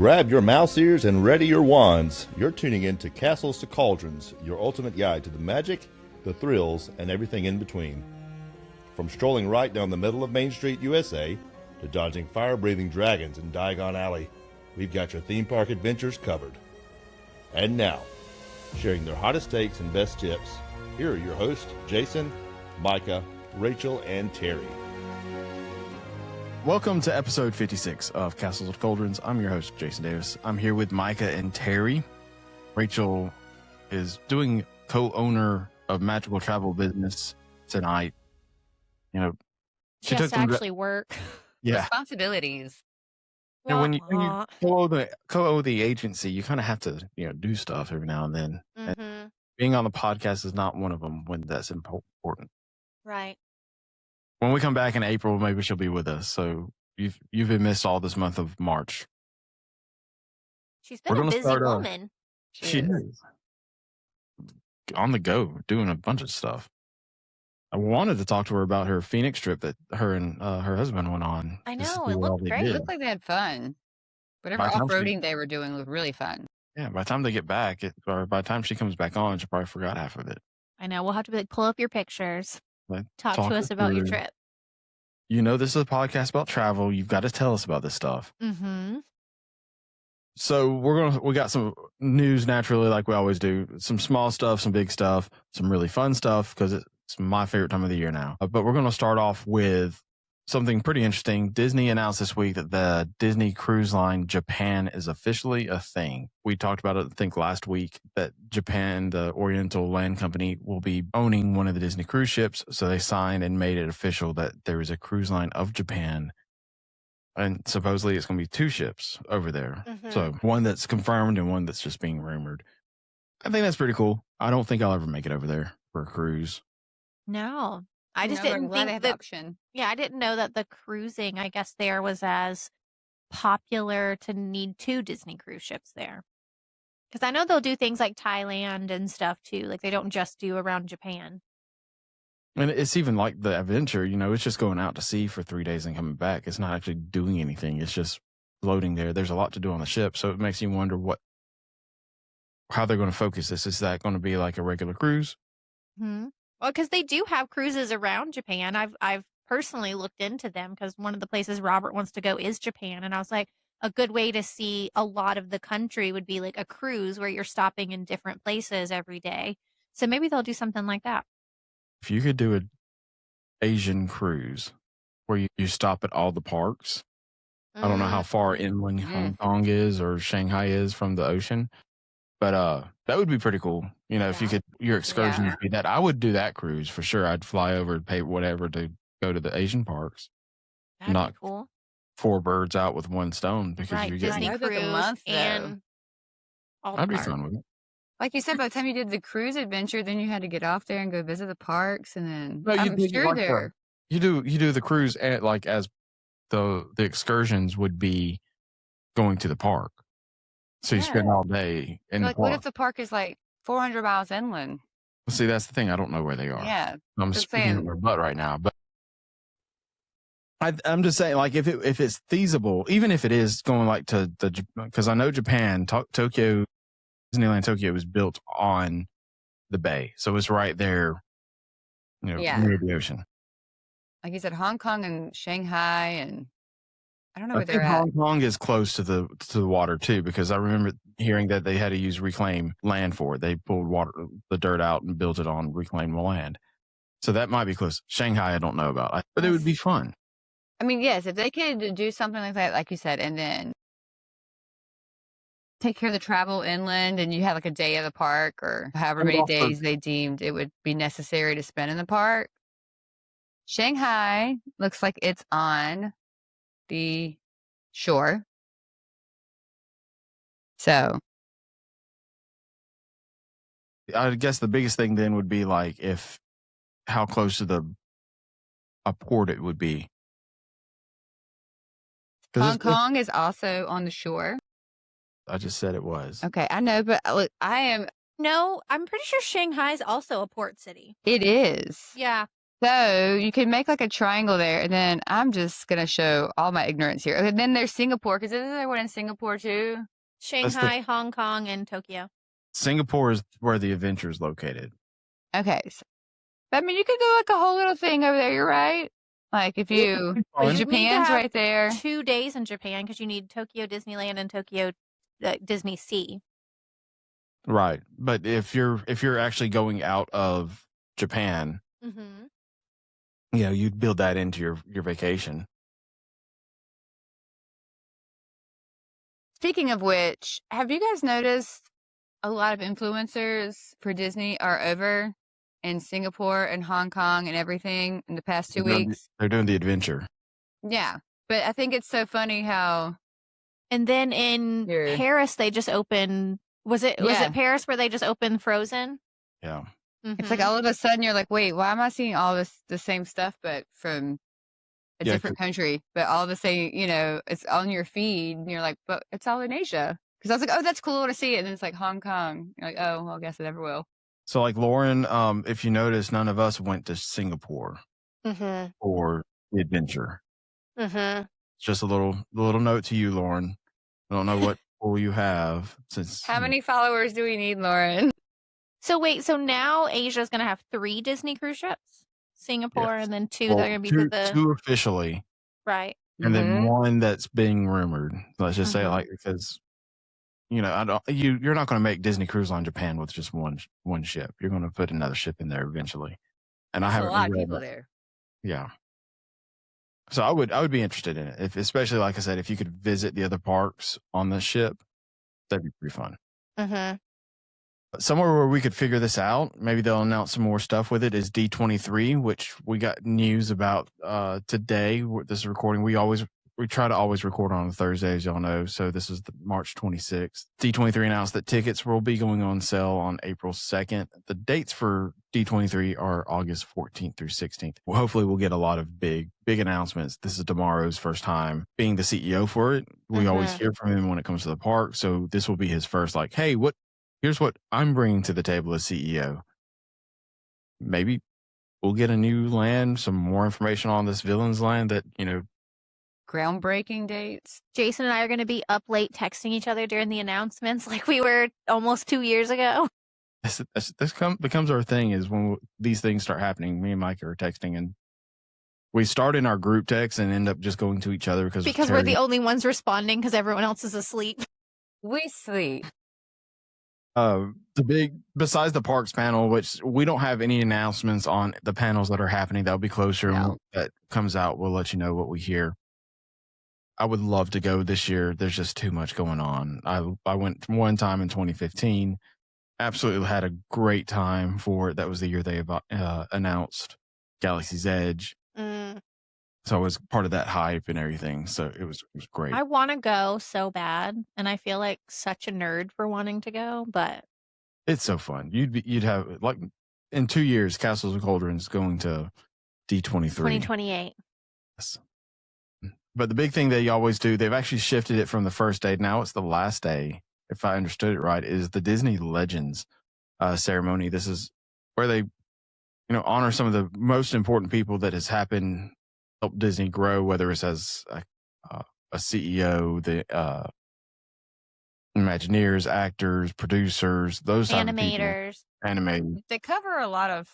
Grab your mouse ears and ready your wands. You're tuning in to Castles to Cauldrons, your ultimate guide to the magic, the thrills, and everything in between. From strolling right down the middle of Main Street, USA, to dodging fire-breathing dragons in Diagon Alley, we've got your theme park adventures covered. And now, sharing their hottest takes and best tips, here are your hosts, Jason, Micah, Rachel, and Terry. Welcome to episode 56 of Castles of Cauldrons. I'm your host, Jason Davis. I'm here with Micah and Terry. Rachel is doing co-owner of Magical Travel Business tonight. You know, she has to actually work. Yeah. Responsibilities. And when you co-own the agency, you kind of have to, do stuff every now and then. Mm-hmm. And being on the podcast is not one of them when that's important. Right. When we come back in April, maybe she'll be with us. So you've been missed all this month of March. She's been a busy woman. She is. On the go, doing a bunch of stuff. I wanted to talk to her about her Phoenix trip that her and her husband went on. I know, it looked great. It looked like they had fun. Whatever off-roading they were doing was really fun. Yeah, by the time they get back, or by the time she comes back on, she probably forgot half of it. I know, we'll have to be like, pull up your pictures. Talk to us about your trip. This is a podcast about travel. You've got to tell us about this stuff. Mm-hmm. So we got some news naturally, like we always do. Some small stuff, some big stuff, some really fun stuff, because it's my favorite time of the year now. But we're going to start off with something pretty interesting. Disney announced this week that the Disney Cruise Line Japan is officially a thing. We talked about it, I think, last week, that Japan, the Oriental Land Company, will be owning one of the Disney cruise ships. So they signed and made it official that there is a cruise line of Japan. And supposedly it's going to be two ships over there. Mm-hmm. So one that's confirmed and one that's just being rumored. I think that's pretty cool. I don't think I'll ever make it over there for a cruise. No. I just didn't think that option. Yeah, I didn't know that the cruising, I guess, there was as popular to need two Disney cruise ships there. Because I know they'll do things like Thailand and stuff too. Like they don't just do around Japan. And it's even like the adventure, it's just going out to sea for 3 days and coming back. It's not actually doing anything. It's just floating there. There's a lot to do on the ship. So it makes you wonder how they're going to focus this. Is that going to be like a regular cruise? Hmm. Well, because they do have cruises around Japan. I've personally looked into them because one of the places Robert wants to go is Japan. And I was like, a good way to see a lot of the country would be like a cruise where you're stopping in different places every day. So maybe they'll do something like that. If you could do an Asian cruise where you stop at all the parks, I don't know how far inland Hong Kong is or Shanghai is from the ocean. But that would be pretty cool. If you could, your excursion would be that. I would do that cruise for sure. I'd fly over and pay whatever to go to the Asian parks. That'd be cool. 4 birds out with one stone because you get Disney cruise and all the I'd be fun with it. Like you said, by the time you did the cruise adventure, then you had to get off there and go visit the parks, and then you do the cruise at, like, as the excursions would be going to the park. So you spend all day in the park. What if the park is like 400 miles inland? Well, see, that's the thing. I don't know where they are. Yeah. I'm speaking on their butt right now. But I'm just saying, like, if it's feasible, even if it is going like because I know Japan, Tokyo, Disneyland Tokyo was built on the bay. So it's right there, near the ocean. Like you said, Hong Kong and Shanghai and I don't know where they're at. Hong Kong is close to the water too, because I remember hearing that they had to use reclaimed land for it. They pulled the dirt out and built it on reclaimed land. So that might be close. Shanghai, I don't know about, but it would be fun. I mean, yes, if they could do something like that, like you said, and then take care of the travel inland, and you have like a day of the park or however many days they deemed it would be necessary to spend in the park. Shanghai looks like it's on the shore. So I guess the biggest thing then would be like how close to a port it would be. Hong Kong is also on the shore. I just said it was. Okay, I know, but look, No, I'm pretty sure Shanghai is also a port city. It is. Yeah. So you can make like a triangle there, and then I'm just gonna show all my ignorance here. Okay, then there's Singapore, because isn't there one in Singapore too? Shanghai, Hong Kong, and Tokyo. Singapore is where the adventure is located. Okay, so, I mean, you could do like a whole little thing over there. You're right. Like if you, But you need to Japan's have right there. 2 days in Japan because you need Tokyo Disneyland and Tokyo Disney Sea. Right. But if you're actually going out of Japan, Mm-hmm. you know, you'd build that into your vacation. Speaking of which, have you guys noticed a lot of influencers for Disney are over in Singapore and Hong Kong and everything in the past 2 weeks? They're doing the adventure. Yeah. But I think it's so funny how. And then in Paris, they just opened. Was it Paris where they just opened Frozen? Yeah. Mm-hmm. It's like all of a sudden you're like, wait, why am I seeing all the same stuff, but from a different country? But all the same, you know, it's on your feed, and you're like, but it's all in Asia. Because I was like, oh, that's cool to see it. And then it's like Hong Kong. You're like, oh, well, I guess I never will. So, like Lauren, if you notice, none of us went to Singapore for the adventure. Mm-hmm. Just a little note to you, Lauren. I don't know what pool you have. How many followers do we need, Lauren? So wait, so now Asia's going to have 3 Disney cruise ships? Singapore, Yes. and then 2 that are going to be two officially. Right. And then one that's being rumored. Let's just say, like, because, you know, you're not going to make Disney Cruise Line Japan with just one ship. You're going to put another ship in there eventually. And There's I haven't a lot of people there. Yeah. So I would be interested in it, if especially, like I said, if you could visit the other parks on the ship, that'd be pretty fun. Mm-hmm. Somewhere where we could figure this out, maybe they'll announce some more stuff with it, is D23, which we got news about today. This is recording. We try to always record on Thursday, as y'all know. So this is March 26th. D23 announced that tickets will be going on sale on April 2nd. The dates for D23 are August 14th through 16th. Well, hopefully we'll get a lot of big announcements. This is Damaro's first time being the CEO for it. We always hear from him when it comes to the park. So this will be his first, like, hey, here's what I'm bringing to the table as CEO. Maybe we'll get a new land, some more information on this villain's land that, you know. Groundbreaking dates. Jason and I are going to be up late texting each other during the announcements like we were almost 2 years ago. This becomes our thing, is when these things start happening, me and Mike are texting, and we start in our group text and end up just going to each other because we're the only ones responding because everyone else is asleep. We sleep. Besides the parks panel, which we don't have any announcements on the panels that are happening, that'll be closer. No. And when that comes out, we'll let you know what we hear. I would love to go this year. There's just too much going on. I went one time in 2015. Absolutely had a great time for it. That was the year they announced Galaxy's Edge. So I was part of that hype and everything. So it was great. I want to go so bad, and I feel like such a nerd for wanting to go, but it's so fun. You'd have, like, in 2 years, Castles and Cauldrons going to D23. 2028. Yes. But the big thing they always do, they've actually shifted it from the first day. Now it's the last day, if I understood it right, is the Disney Legends ceremony. This is where they, honor some of the most important people that has happened, help Disney grow, whether it's as a CEO, the Imagineers, actors, producers, those type of people. Animators. They cover a lot of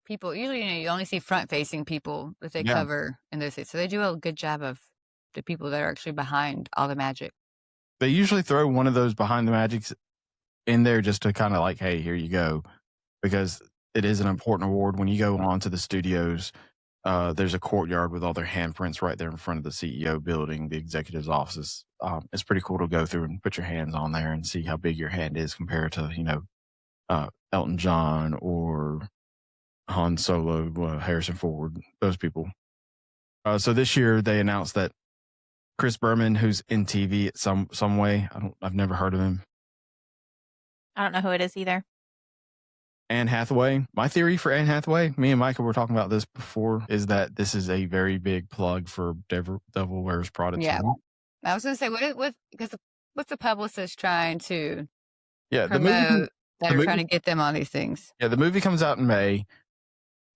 people. Usually, you only see front-facing people that they cover in those things. So they do a good job of the people that are actually behind all the magic. They usually throw one of those behind the magics in there just to kind of like, hey, here you go. Because it is an important award. When you go on to the studios, there's a courtyard with all their handprints right there in front of the CEO building, the executive's offices. It's pretty cool to go through and put your hands on there and see how big your hand is compared to, Elton John or Han Solo, Harrison Ford, those people. So this year they announced that Chris Berman, who's in TV at some way, I've never heard of him. I don't know who it is either. Anne Hathaway. My theory for Anne Hathaway, me and Micah were talking about this before, is that this is a very big plug for Devil Wears Prada. Yeah, I was going to say, what's the publicist trying to promote that are trying to get them on these things? Yeah, the movie comes out in May.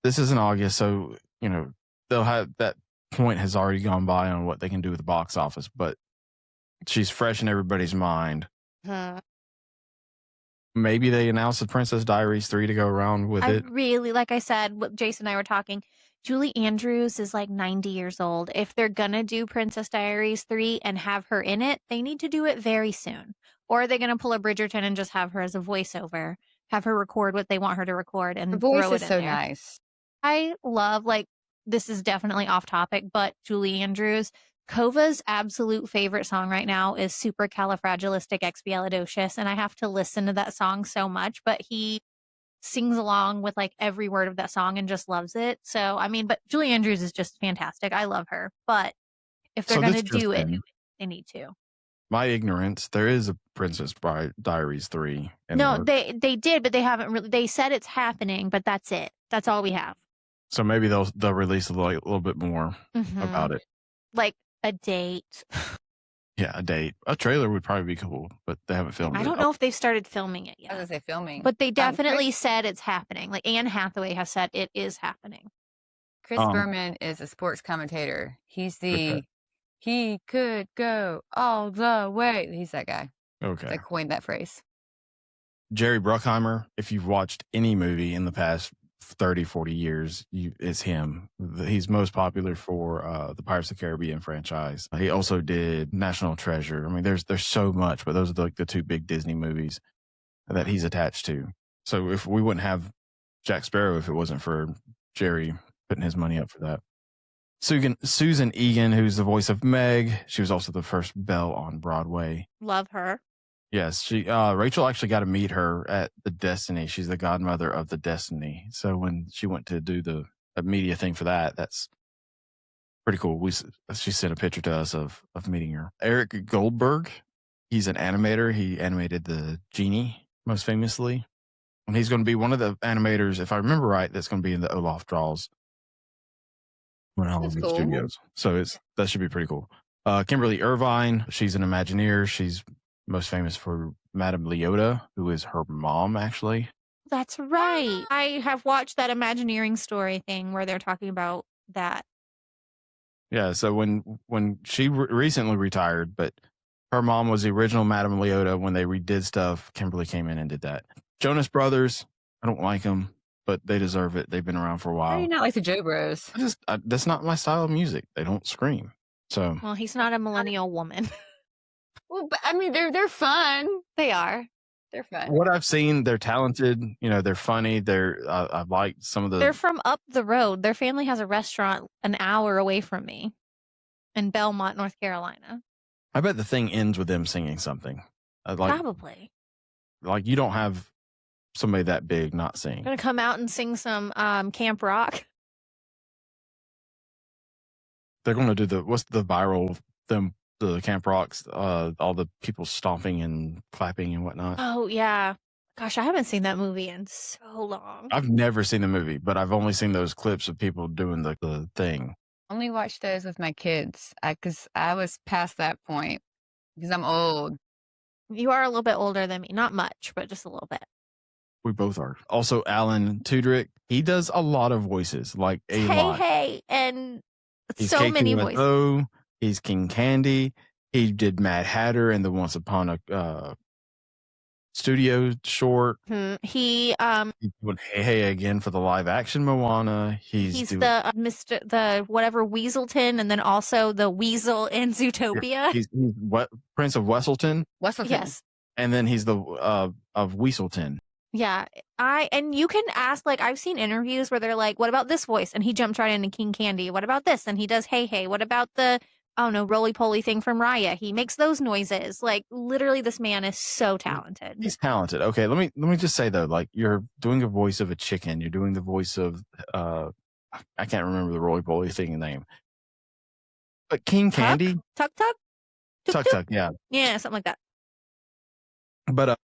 this is in August, so they'll have that point has already gone by on what they can do with the box office, but she's fresh in everybody's mind. Maybe they announced the Princess Diaries 3 to go around with it. Really, like I said, what Jason and I were talking, Julie Andrews is like 90 years old. If they're gonna do Princess Diaries 3 and have her in it, they need to do it very soon. Or are they gonna pull a Bridgerton and just have her as a voiceover, have her record what they want her to record, and The voice throw it is in so there? nice. I love, like, this is definitely off topic, but Julie Andrews, Kova's absolute favorite song right now is Supercalifragilisticexpialidocious, and I have to listen to that song so much, but he sings along with like every word of that song and just loves it. So, I mean, but Julie Andrews is just fantastic. I love her. But if they're going to do it, they need to. My ignorance, there is a Princess Diaries 3. No, they did, but they haven't really. They said it's happening, but that's it. That's all we have. So maybe they'll release a little bit more about it. Like a date. Yeah, a date. A trailer would probably be cool, but they haven't filmed it. I don't know if they've started filming it yet. I was gonna say filming. But they definitely said it's happening. Like Anne Hathaway has said it is happening. Chris Berman is a sports commentator. He's the he could go all the way. He's that guy. Okay. I coined that phrase. Jerry Bruckheimer, if you've watched any movie in the past 30, 40 years, it's him. He's most popular for the Pirates of the Caribbean franchise. He also did National Treasure. I mean, there's so much, but those are like the two big Disney movies that he's attached to. So if we wouldn't have Jack Sparrow if it wasn't for Jerry putting his money up for that. Susan Egan, who's the voice of Meg, she was also the first Belle on Broadway. Love her. Yes, she Rachel actually got to meet her at the Destiny. She's the godmother of the Destiny. So when she went to do the media thing for that, that's pretty cool. She sent a picture to us of meeting her. Eric Goldberg, he's an animator. He animated the Genie most famously, and he's going to be one of the animators, if I remember right, that's going to be in the Olaf Draws when Hollywood Studios. So that should be pretty cool. Kimberly Irvine, she's an Imagineer. She's most famous for Madame Leota, who is her mom, actually. That's right. I have watched that Imagineering story thing where they're talking about that. Yeah, so when she recently retired, but her mom was the original Madame Leota. When they redid stuff, Kimberly came in and did that. Jonas Brothers, I don't like them, but they deserve it. They've been around for a while. How do you not like the Joe Bros? That's not my style of music. They don't scream. So well, he's not a millennial woman. Well, but I mean, they're fun. They are. They're fun. What I've seen, they're talented. They're funny. I like some of the. They're from up the road. Their family has a restaurant an hour away from me, in Belmont, North Carolina. I bet the thing ends with them singing something. Probably. Like you don't have somebody that big not sing. Gonna come out and sing some Camp Rock. They're gonna do what's the viral the Camp Rocks, all the people stomping and clapping and whatnot. Oh yeah. Gosh, I haven't seen that movie in so long. I've never seen the movie, but I've only seen those clips of people doing the thing. Only watch those with my kids because I was past that point because I'm old. You are a little bit older than me. Not much, but just a little bit. We both are. Also, Alan Tudyk, he does a lot of voices, like a lot. Hey, and he's so many voices. He's King Candy. He did Mad Hatter and the Once Upon a Studio short. He went Hey again for the live action Moana. He's the the whatever Weaselton, and then also the Weasel in Zootopia. He's Prince of Wesselton. Yes, and then he's the of Weaselton. Yeah, and you can ask, like, I've seen interviews where they're like, "What about this voice?" And he jumps right into King Candy. What about this? And he does Hey. What about the roly poly thing from Raya? He makes those noises. Like, literally, this man is so talented. He's talented. Okay, let me just say though, like, you're doing a voice of a chicken. You're doing the voice of I can't remember the roly poly thing name, but King Candy, Tuck, yeah, something like that. But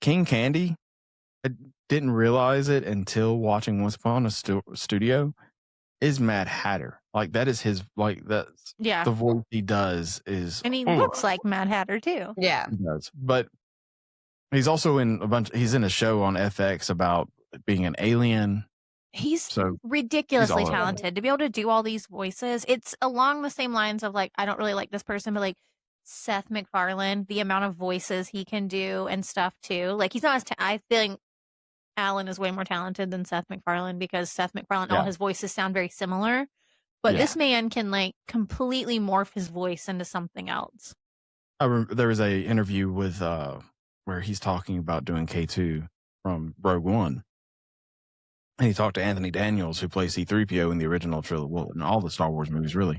King Candy, I didn't realize it until watching Once Upon a Studio, is Mad Hatter. Like, that is his, like, that's the voice he does is. And he looks like Mad Hatter too. Yeah. He does. But he's also in he's in a show on FX about being an alien. He's So ridiculously all over it. talented to be able to do all these voices. It's along the same lines of like, I don't really like this person, but like Seth MacFarlane, the amount of voices he can do and stuff too. Like he's not as, I think Alan is way more talented than Seth MacFarlane because Seth MacFarlane, all Yeah. his voices sound very similar. But Yeah. this man can like completely morph his voice into something else. There was a interview with where he's talking about doing K2 from Rogue One. And he talked to Anthony Daniels, who plays C-3PO in the original trilogy, well, in all the Star Wars movies, really.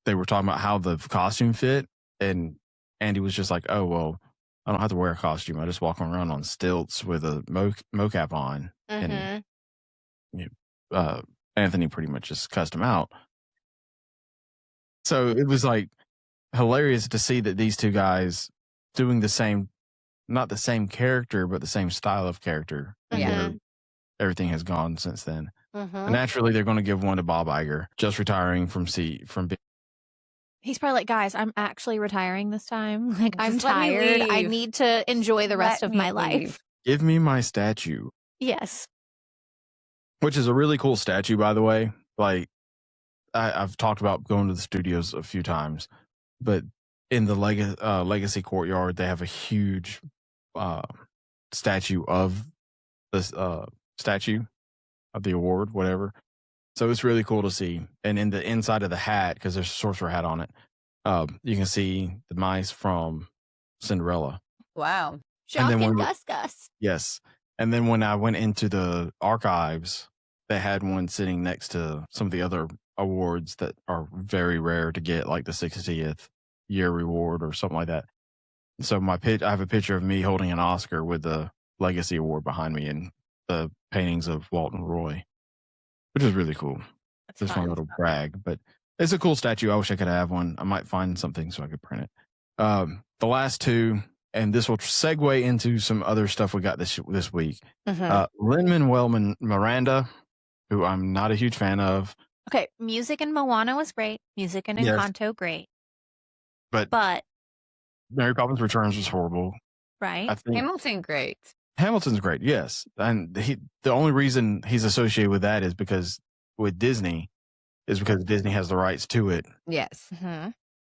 They were talking about how the costume fit, and Andy was just like, "Oh, well, I don't have to wear a costume. I just walk around on stilts with a mocap on." And Anthony pretty much just cussed him out. So it was like hilarious to see that these two guys doing the same, not the same character, but the same style of character. Yeah. Everything has gone since then. And naturally, they're going to give one to Bob Iger, just retiring from He's probably like, guys, I'm actually retiring this time. Like, I'm Just let me tired. I leave. need to enjoy the rest Let of my me life. leave. Give me my statue, Yes. which is a really cool statue, by the way. Like, I've talked about going to the studios a few times, but in the Legacy Courtyard, they have a huge statue of this statue of the award, whatever. So it's really cool to see. And in the inside of the hat, because there's a sorcerer hat on it, you can see the mice from Cinderella. Wow. Jock then and when- Gus Gus. Yes. And then when I went into the archives, they had one sitting next to some of the other awards that are very rare to get, like the 60th year reward or something like that. So I have a picture of me holding an Oscar with the Legacy Award behind me and the paintings of Walton Roy, which is really cool. That's Just my fun. little brag, but it's a cool statue. I wish I could have one. I might find something so I could print it. The last two, and this will segue into some other stuff we got this week. Lin-Manuel Miranda, who I'm not a huge fan of, Okay, music in Moana was great. Music in Yes. Encanto, great. but Mary Poppins Returns was horrible. Right? I think Hamilton, great. Hamilton's great, yes, and the only reason he's associated with that is because Disney has the rights to it Yes.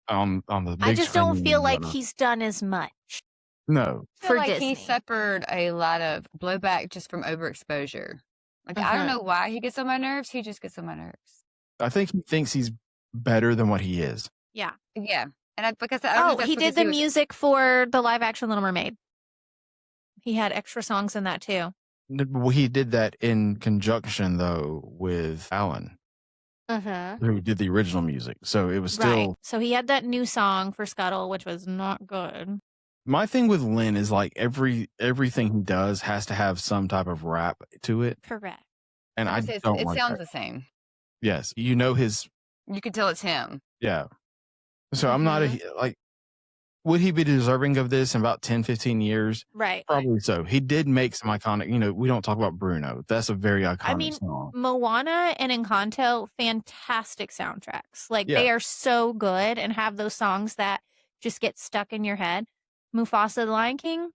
on the. Big I just don't screen feel and like whatnot. he's done as much. No, I For feel like Disney. he suffered a lot of blowback just from overexposure. Like, I don't know why he gets on my nerves. He just gets on my nerves. I think he thinks he's better than what he is. Yeah. Yeah. And because I don't Oh, think that's he because did the was- music for the live action Little Mermaid. He had extra songs in that too. Well, he did that in conjunction though with Alan, who did the original music. So it was still Right. So he had that new song for Scuttle, which was not good. my thing with Lynn is like everything he does has to have some type of rap to it, Correct. and I it don't like sounds that. the same. Yes, you know his You can tell it's him. yeah. So I'm not like. Would he be deserving of this in about 10, 15 years? Right. Probably so. He did make some iconic, we don't talk about Bruno. That's a very iconic I mean, song. Moana and Encanto, fantastic soundtracks. Like Yeah. they are so good and have those songs that just get stuck in your head. Mufasa the Lion King,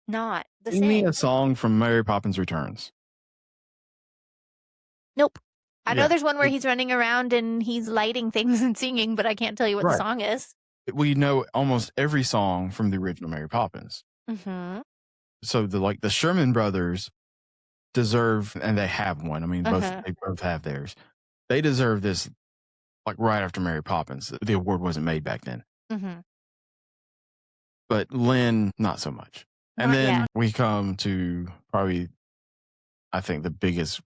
not the Sing me same. a song from Mary Poppins Returns. Nope. I know Yeah. there's one where he's running around and he's lighting things and singing, but I can't tell you what the Right. song is. We know almost every song from the original Mary Poppins. Mm-hmm. So the Sherman brothers deserve, and they have one. I mean, they both have theirs. They deserve this like right after Mary Poppins. The award wasn't made back then. Mm-hmm. But Lynn, not so much. And Not then yet. we come to probably, I think the biggest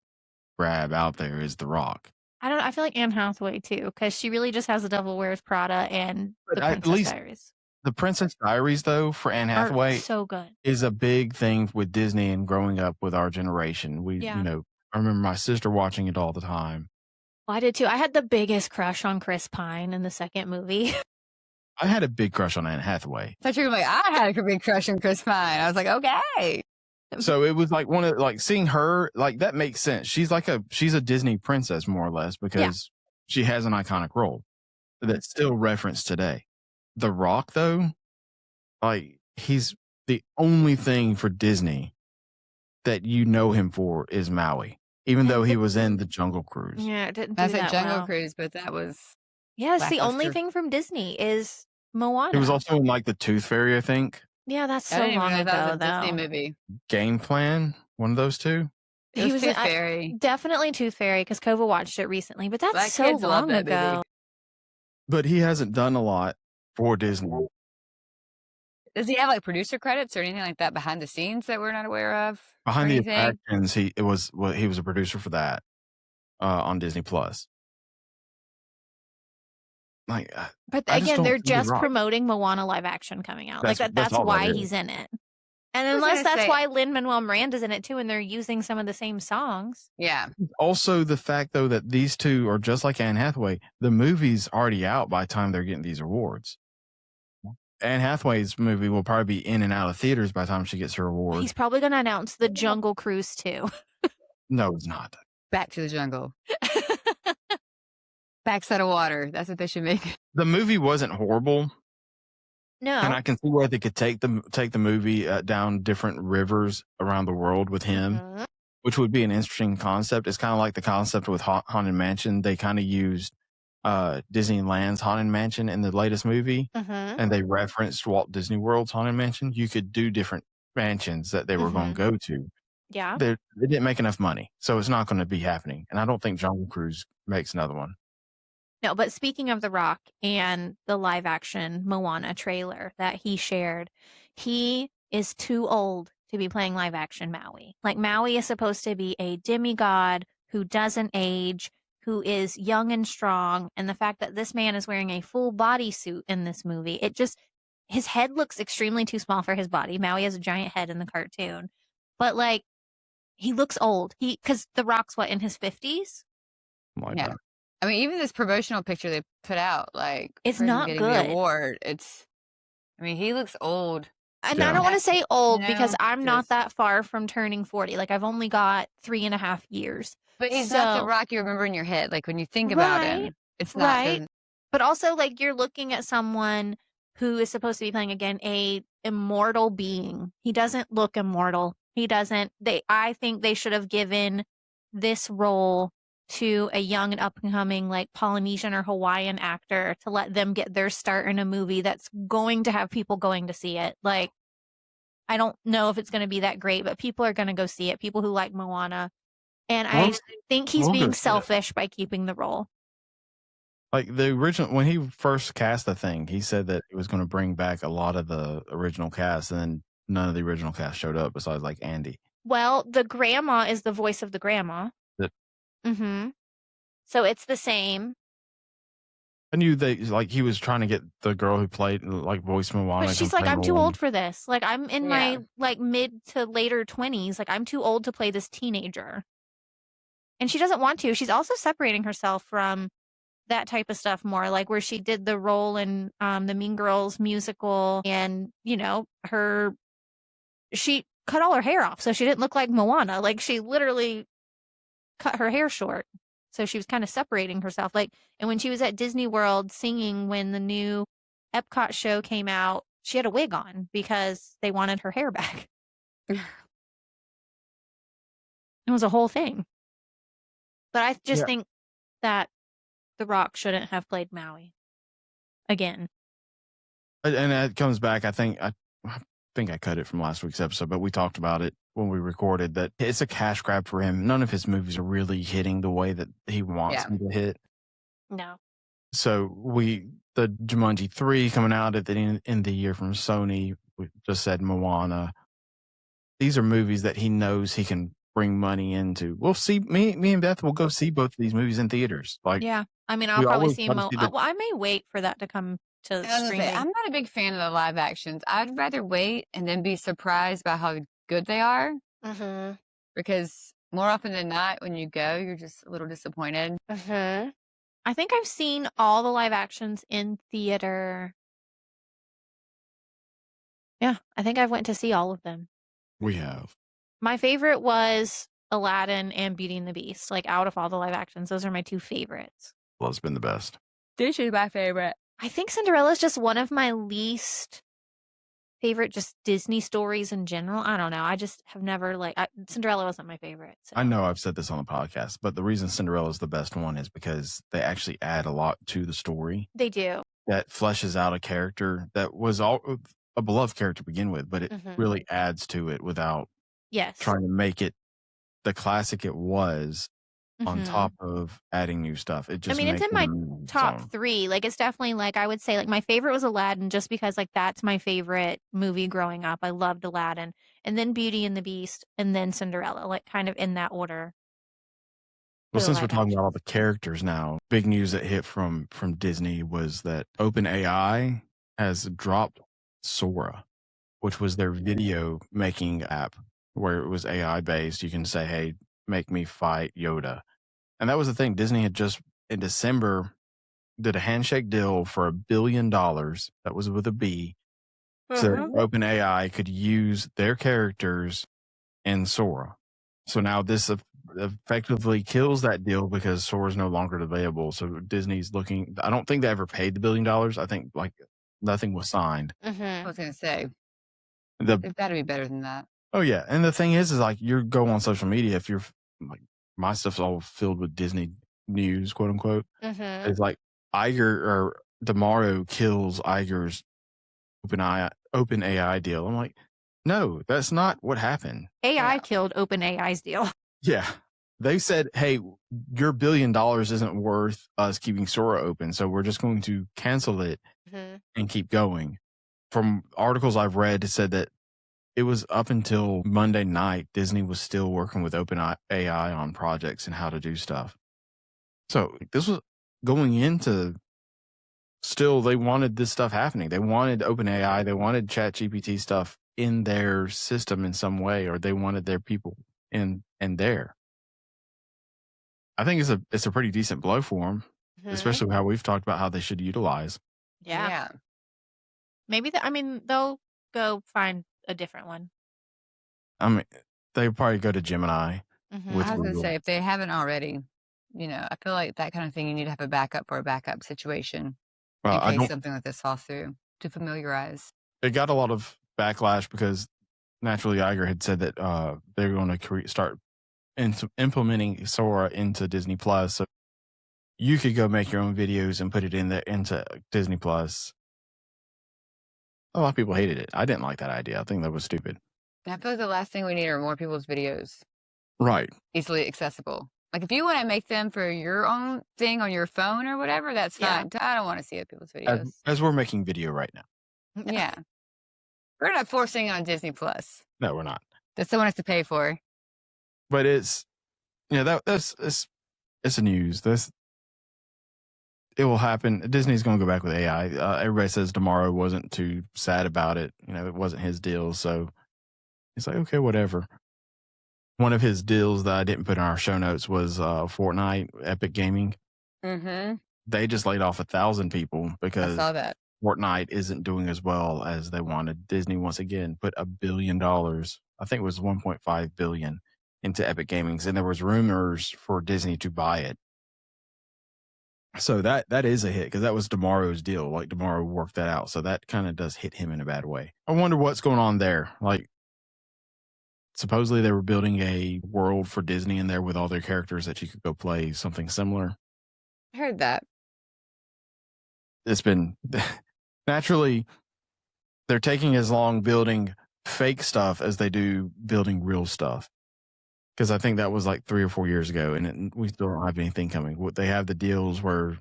grab out there is The Rock. I feel like Anne Hathaway too, because she really just has The Devil Wears Prada and But The at Princess least Diaries. The Princess Diaries, though, for Anne Are Hathaway, so good. is a big thing with Disney and growing up with our generation. Yeah. I remember my sister watching it all the time. Well, I did too. I had the biggest crush on Chris Pine in the second movie. I had a big crush on Anne Hathaway. I thought you were like, I had a big crush on Chris Pine. I was like, okay. So it was like seeing her, like that makes sense. She's a Disney princess more or less because she has an iconic role that's still referenced today. The Rock, though, like he's the only thing for Disney that you know him for is Maui, even though he was in the Jungle Cruise. Yeah, it didn't do That's that a Jungle well. Cruise, but that was Yeah, it's the only lackluster. thing from Disney is Moana. He was also in like the Tooth Fairy, I think. Yeah, that's I so didn't even long know that was ago, a Disney though. movie. Game Plan, one of those two. It He was was Tooth Fairy. definitely Tooth Fairy because Kova watched it recently, but that's Black so kids love long that ago. movie. But he hasn't done a lot for Disney. Does he have like producer credits or anything like that behind the scenes that we're not aware of? Behind or the anything? Attractions, he was a producer for that on Disney Plus. Like, But I just again, don't they're see The just Rock. promoting Moana live action coming out. That's That's all that why is. he's in it. And I was unless gonna that's say- why Lin-Manuel Miranda's in it too, and they're using some of the same songs. Yeah. Also, the fact though that these two are just like Anne Hathaway. The movie's already out by the time they're getting these awards. Anne Hathaway's movie will probably be in and out of theaters by the time she gets her award. He's probably going to announce the Jungle Cruise too. No, it's not. Back to the jungle. Backside of water. That's what they should make. The movie wasn't horrible, No. and I can see where they could take the movie down different rivers around the world with him, Mhm. which would be an interesting concept. It's kind of like the concept with Haunted Mansion. They kind of used Disneyland's Haunted Mansion in the latest movie, Mhm. and they referenced Walt Disney World's Haunted Mansion. You could do different mansions that they were going to go to. Yeah. They didn't make enough money, so it's not going to be happening. And I don't think Jungle Cruise makes another one. No, but speaking of The Rock and the live action Moana trailer that he shared, he is too old to be playing live action Maui. Like, Maui is supposed to be a demigod who doesn't age, who is young and strong. And the fact that this man is wearing a full bodysuit in this movie, his head looks extremely too small for his body. Maui has a giant head in the cartoon, but like, he looks old. Because The Rock's in his 50s? Like Yeah. that. I mean, even this promotional picture they put out, like, It's for him not getting good. the award, he looks old. And Yeah. I don't want to say old You because know, I'm not just- that far from turning 40. Like, I've only got 3.5 years. But he's not So- the Rock you remember in your head. Like, when you think about him, Right, it's not. right. But also, like, you're looking at someone who is supposed to be playing, again, a immortal being. He doesn't look immortal. He doesn't. I think they should have given this role to a young and up-and-coming, like, Polynesian or Hawaiian actor to let them get their start in a movie that's going to have people going to see it. Like, I don't know if it's going to be that great, but people are going to go see it. People who like Moana. And I think he's we'll go being see it. selfish by keeping the role. Like the original, when he first cast the thing, he said that it was going to bring back a lot of the original cast, and then none of the original cast showed up besides like Andy. Well, the grandma is the voice of the grandma. Yep. Mm-hmm. So it's the same. I knew he was trying to get the girl who played like voice Moana. But she's to like, play I'm too Moana. old for this. Like, I'm in my Yeah. like mid to later 20s. Like, I'm too old to play this teenager. And she doesn't want to. She's also separating herself from that type of stuff more, like where she did the role in the Mean Girls musical, and she cut all her hair off so she didn't look like Moana. Like, she literally cut her hair short. So she was kind of separating herself. Like, and when she was at Disney World singing when the new Epcot show came out, she had a wig on because they wanted her hair back. It was a whole thing. But I just Yeah. think that The Rock shouldn't have played Maui again. And that comes back. I think I cut it from last week's episode, but we talked about it when we recorded that it's a cash grab for him. None of his movies are really hitting the way that he wants them to hit. No. So the Jumanji 3 coming out at the end of the year from Sony. We just said Moana. These are movies that he knows he can bring money into. We'll see. Me and Beth will go see both of these movies in theaters. Like, Yeah. I mean, I'll we probably always see try to Mo. see the- Well, I may wait for that to come to I was gonna say, streaming. I'm not a big fan of the live actions. I'd rather wait and then be surprised by how good they are, Mm-hmm. because more often than not, when you go, you're just a little disappointed. Mm-hmm. I think I've seen all the live actions in theater. Yeah, I think I went to see all of them. we have. My favorite was Aladdin and Beauty and the Beast. Like, out of all the live actions, those are my two favorites. Well, it's been the best. This is my favorite. I think Cinderella is just one of my least favorite just Disney stories in general. I don't know. I just have never Cinderella wasn't my favorite. So. I know I've said this on the podcast, but the reason Cinderella is the best one is because they actually add a lot to the story. They do. That fleshes out a character that was a beloved character to begin with, but it really adds to it without trying to make it the classic it was on top of adding new stuff. It just it's in my top 3. Like, it's definitely I would say my favorite was Aladdin, just because that's my favorite movie growing up. I loved Aladdin, and then Beauty and the Beast, and then Cinderella, kind of in that order. Well, since we're talking about all the characters now, big news that hit from Disney was that OpenAI has dropped Sora, which was their video making app where it was AI based. You can say, hey, make me fight Yoda. And that was the thing. Disney had just in December did a handshake deal for $1 billion. That was with a B. So OpenAI could use their characters in Sora. So now this effectively kills that deal because Sora's no longer available. So Disney's looking. I don't think they ever paid the $1 billion. I think nothing was signed. I was going to say they've got to be better than that. Oh yeah, and the thing is you go on social media, if you're my stuff's all filled with Disney news, quote unquote. It's Iger or Tomorrow kills Iger's OpenAI deal. I'm like, no, that's not what happened. AI killed OpenAI's deal. Yeah, they said, hey, your $1 billion isn't worth us keeping Sora open, so we're just going to cancel it and keep going. From articles I've read, it said that it was up until Monday night, Disney was still working with OpenAI on projects and how to do stuff. So this was going into still, they wanted this stuff happening. They wanted OpenAI, they wanted ChatGPT stuff in their system in some way, or they wanted their people in there. I think it's a pretty decent blow for them, especially how we've talked about how they should utilize. Yeah. Maybe they'll go find a different one. They probably go to Gemini. I was going to say, if they haven't already, I feel like that kind of thing, you need to have a backup for a backup situation in case something like this falls through to familiarize. It got a lot of backlash because naturally Iger had said that they're going to start implementing Sora into Disney Plus, so you could go make your own videos and put it into Disney Plus. A lot of people hated it. I didn't like that idea. I think that was stupid. I feel like the last thing we need are more people's videos. Right. Easily accessible. If you want to make them for your own thing on your phone or whatever, that's fine. I don't want to see other people's videos. As we're making video right now. Yeah. We're not forcing it on Disney Plus. No, we're not. That someone has to pay for. But it's, it's a news. It will happen. Disney's going to go back with AI. Everybody says Tomorrow wasn't too sad about it. It wasn't his deal. So it's okay, whatever. One of his deals that I didn't put in our show notes was Fortnite, Epic Gaming. They just laid off 1,000 people because I saw that. Fortnite isn't doing as well as they wanted. Disney, once again, put $1 billion, I think it was $1.5 billion, into Epic Gaming. And there was rumors for Disney to buy it. So that is a hit because that was Tomorrow's deal. Tomorrow worked that out. So that kind of does hit him in a bad way. I wonder what's going on there. Supposedly they were building a world for Disney in there with all their characters that you could go play something similar. I heard that. It's been naturally they're taking as long building fake stuff as they do building real stuff. Because I think that was 3 or 4 years ago, and we still don't have anything coming. They have the deals where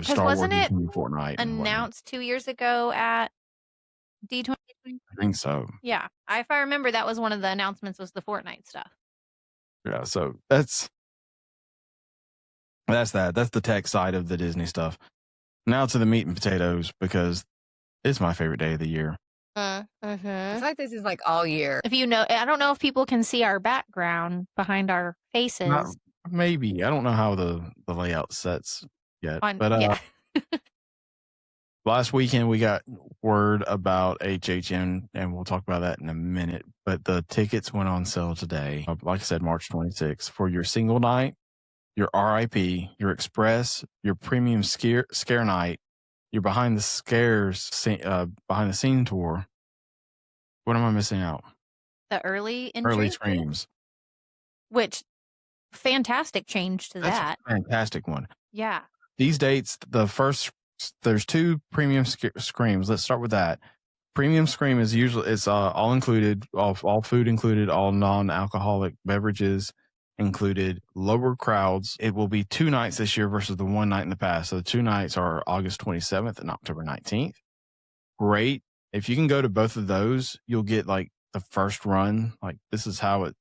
Star Wars is in Fortnite announced 2 years ago at D23. I think so. Yeah, if I remember, that was one of the announcements was the Fortnite stuff. Yeah, so that's that. That's the tech side of the Disney stuff. Now to the meat and potatoes, because it's my favorite day of the year. I feel like this is all year. If I don't know if people can see our background behind our faces. Maybe. I don't know how the layout sets yet. Last weekend we got word about HHN, and we'll talk about that in a minute. But the tickets went on sale today. Like I said, March 26th for your single night, your RIP, your express, your premium scare night, your behind the scene tour, What am I missing out? The early entry, Early screams. which fantastic change to That's that. a fantastic one. Yeah. These dates, there's 2 premium screams. Let's start with that. Premium scream is usually it's all included, all food included, all non-alcoholic beverages included, lower crowds. It will be 2 nights this year versus the 1 night in the past. So the 2 nights are August 27th and October 19th. Great. If you can go to both of those, you'll get like the first run. Like this is how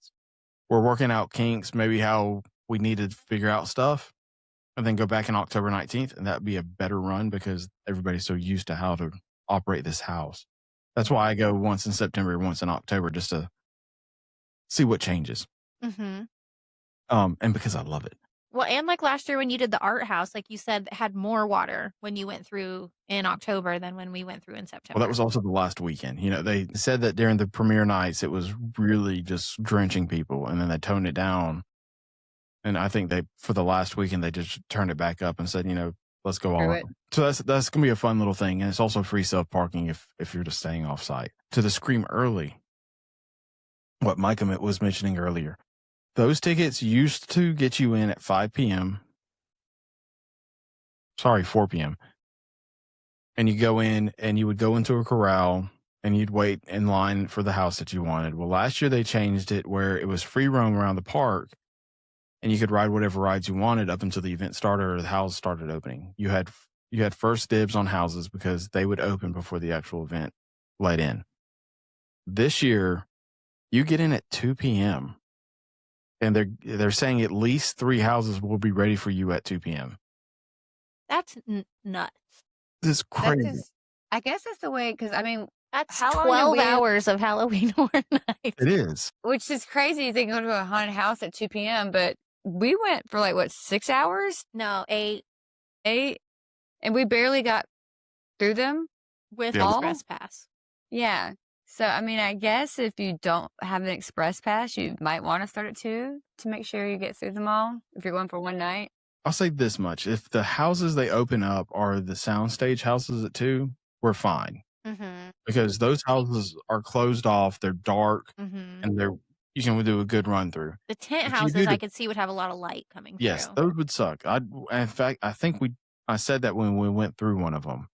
we're working out kinks, maybe how we need to figure out stuff, and then go back in October 19th, and that'd be a better run because everybody's so used to how to operate this house. That's why I go once in September, once in October, just to see what changes. Mm-hmm. And because I love it. Well, and like last year when you did the art house, like you said, it had more water when you went through in October than when we went through in September. Well, that was also the last weekend. You know, they said that during the premiere nights, it was really just drenching people, and then they toned it down. And I think for the last weekend, they just turned it back up and said, you know, let's go all out. So that's going to be a fun little thing. And it's also free self-parking if you're just staying off site. To the Scream Early, what Micah was mentioning earlier, those tickets used to get you in at 5 p.m. Sorry, 4 p.m. And you go in and you would go into a corral and you'd wait in line for the house that you wanted. Well, last year they changed it where it was free roam around the park and you could ride whatever rides you wanted up until the event started or the house started opening. You had first dibs on houses because they would open before the actual event let in. This year, you get in at 2 p.m. and they're saying at least 3 houses will be ready for you at 2 p.m. That's nuts. This is crazy. I guess that's the way, because I mean, That's how long 12 did we- hours of Halloween Horror Nights. It is. which is crazy. They go to a haunted house at 2 p.m., but we went for like, what, 6 hours? No, 8 8? And we barely got through them? with Yeah. Express Pass. Yeah. So, I mean, I guess if you don't have an express pass, you might want to start at 2 to make sure you get through them all if you're going for one night. I'll say this much. If the houses they open up are the soundstage houses at 2, we're fine. Mm-hmm. Because those houses are closed off, they're dark, Mm-hmm. and you can do a good run through. The tent If you houses do I the- could see would have a lot of light coming Yes, through. those would suck. In fact, I think I said that when we went through one of them.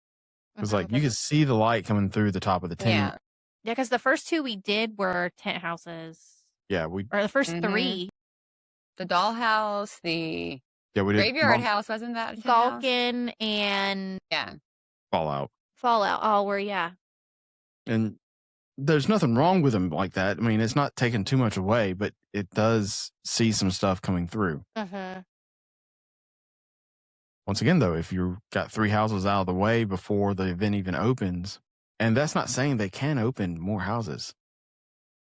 It was like you could see the light coming through the top of the tent. Yeah. Yeah, because the first 2 we did were tent houses. Yeah, Or the 1st Mhm. 3. The dollhouse, the we did graveyard house, wasn't that a tent house? Galkin and Yeah. Fallout. Fallout all were, yeah. And there's nothing wrong with them like that. I mean, it's not taking too much away, but it does see some stuff coming through. Mm-hmm. Once again, though, if you've got 3 houses out of the way before the event even opens, and that's not saying they can open more houses.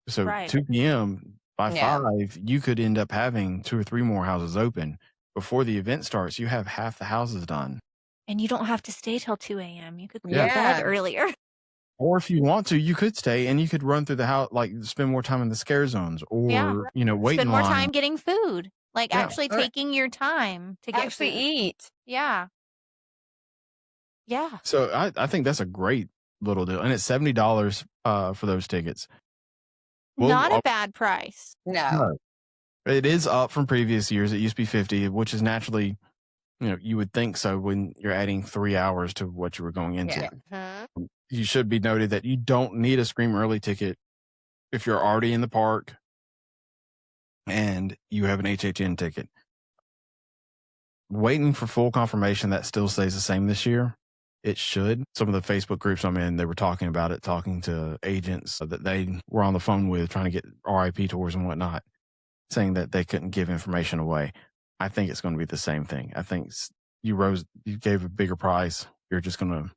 So Right. 2 p.m. by Yeah. 5, you could end up having 2 or 3 more houses open. Before the event starts, you have half the houses done. And you don't have to stay till 2 a.m. You could go Yeah. to bed Yeah. earlier. Or if you want to, you could stay and you could run through the house, like spend more time in the scare zones or, Yeah. wait Spend in more line. time getting food. Like Yeah. actually Or- taking your time to get Actually food. eat. Yeah. Yeah. So I think that's a great little deal. And it's $70 for those tickets. Well, Not a bad price. No. It is up from previous years. It used to be 50, which is naturally, you would think so when you're adding 3 hours to what you were going into. Yeah. Mhm. You should be noted that you don't need a Scream Early ticket if you're already in the park and you have an HHN ticket. Waiting for full confirmation that still stays the same this year. It should. Some of the Facebook groups I'm in, they were talking about it, talking to agents that they were on the phone with, trying to get RIP tours and whatnot, saying that they couldn't give information away. I think it's going to be the same thing. I think you gave a bigger price. You're just going to.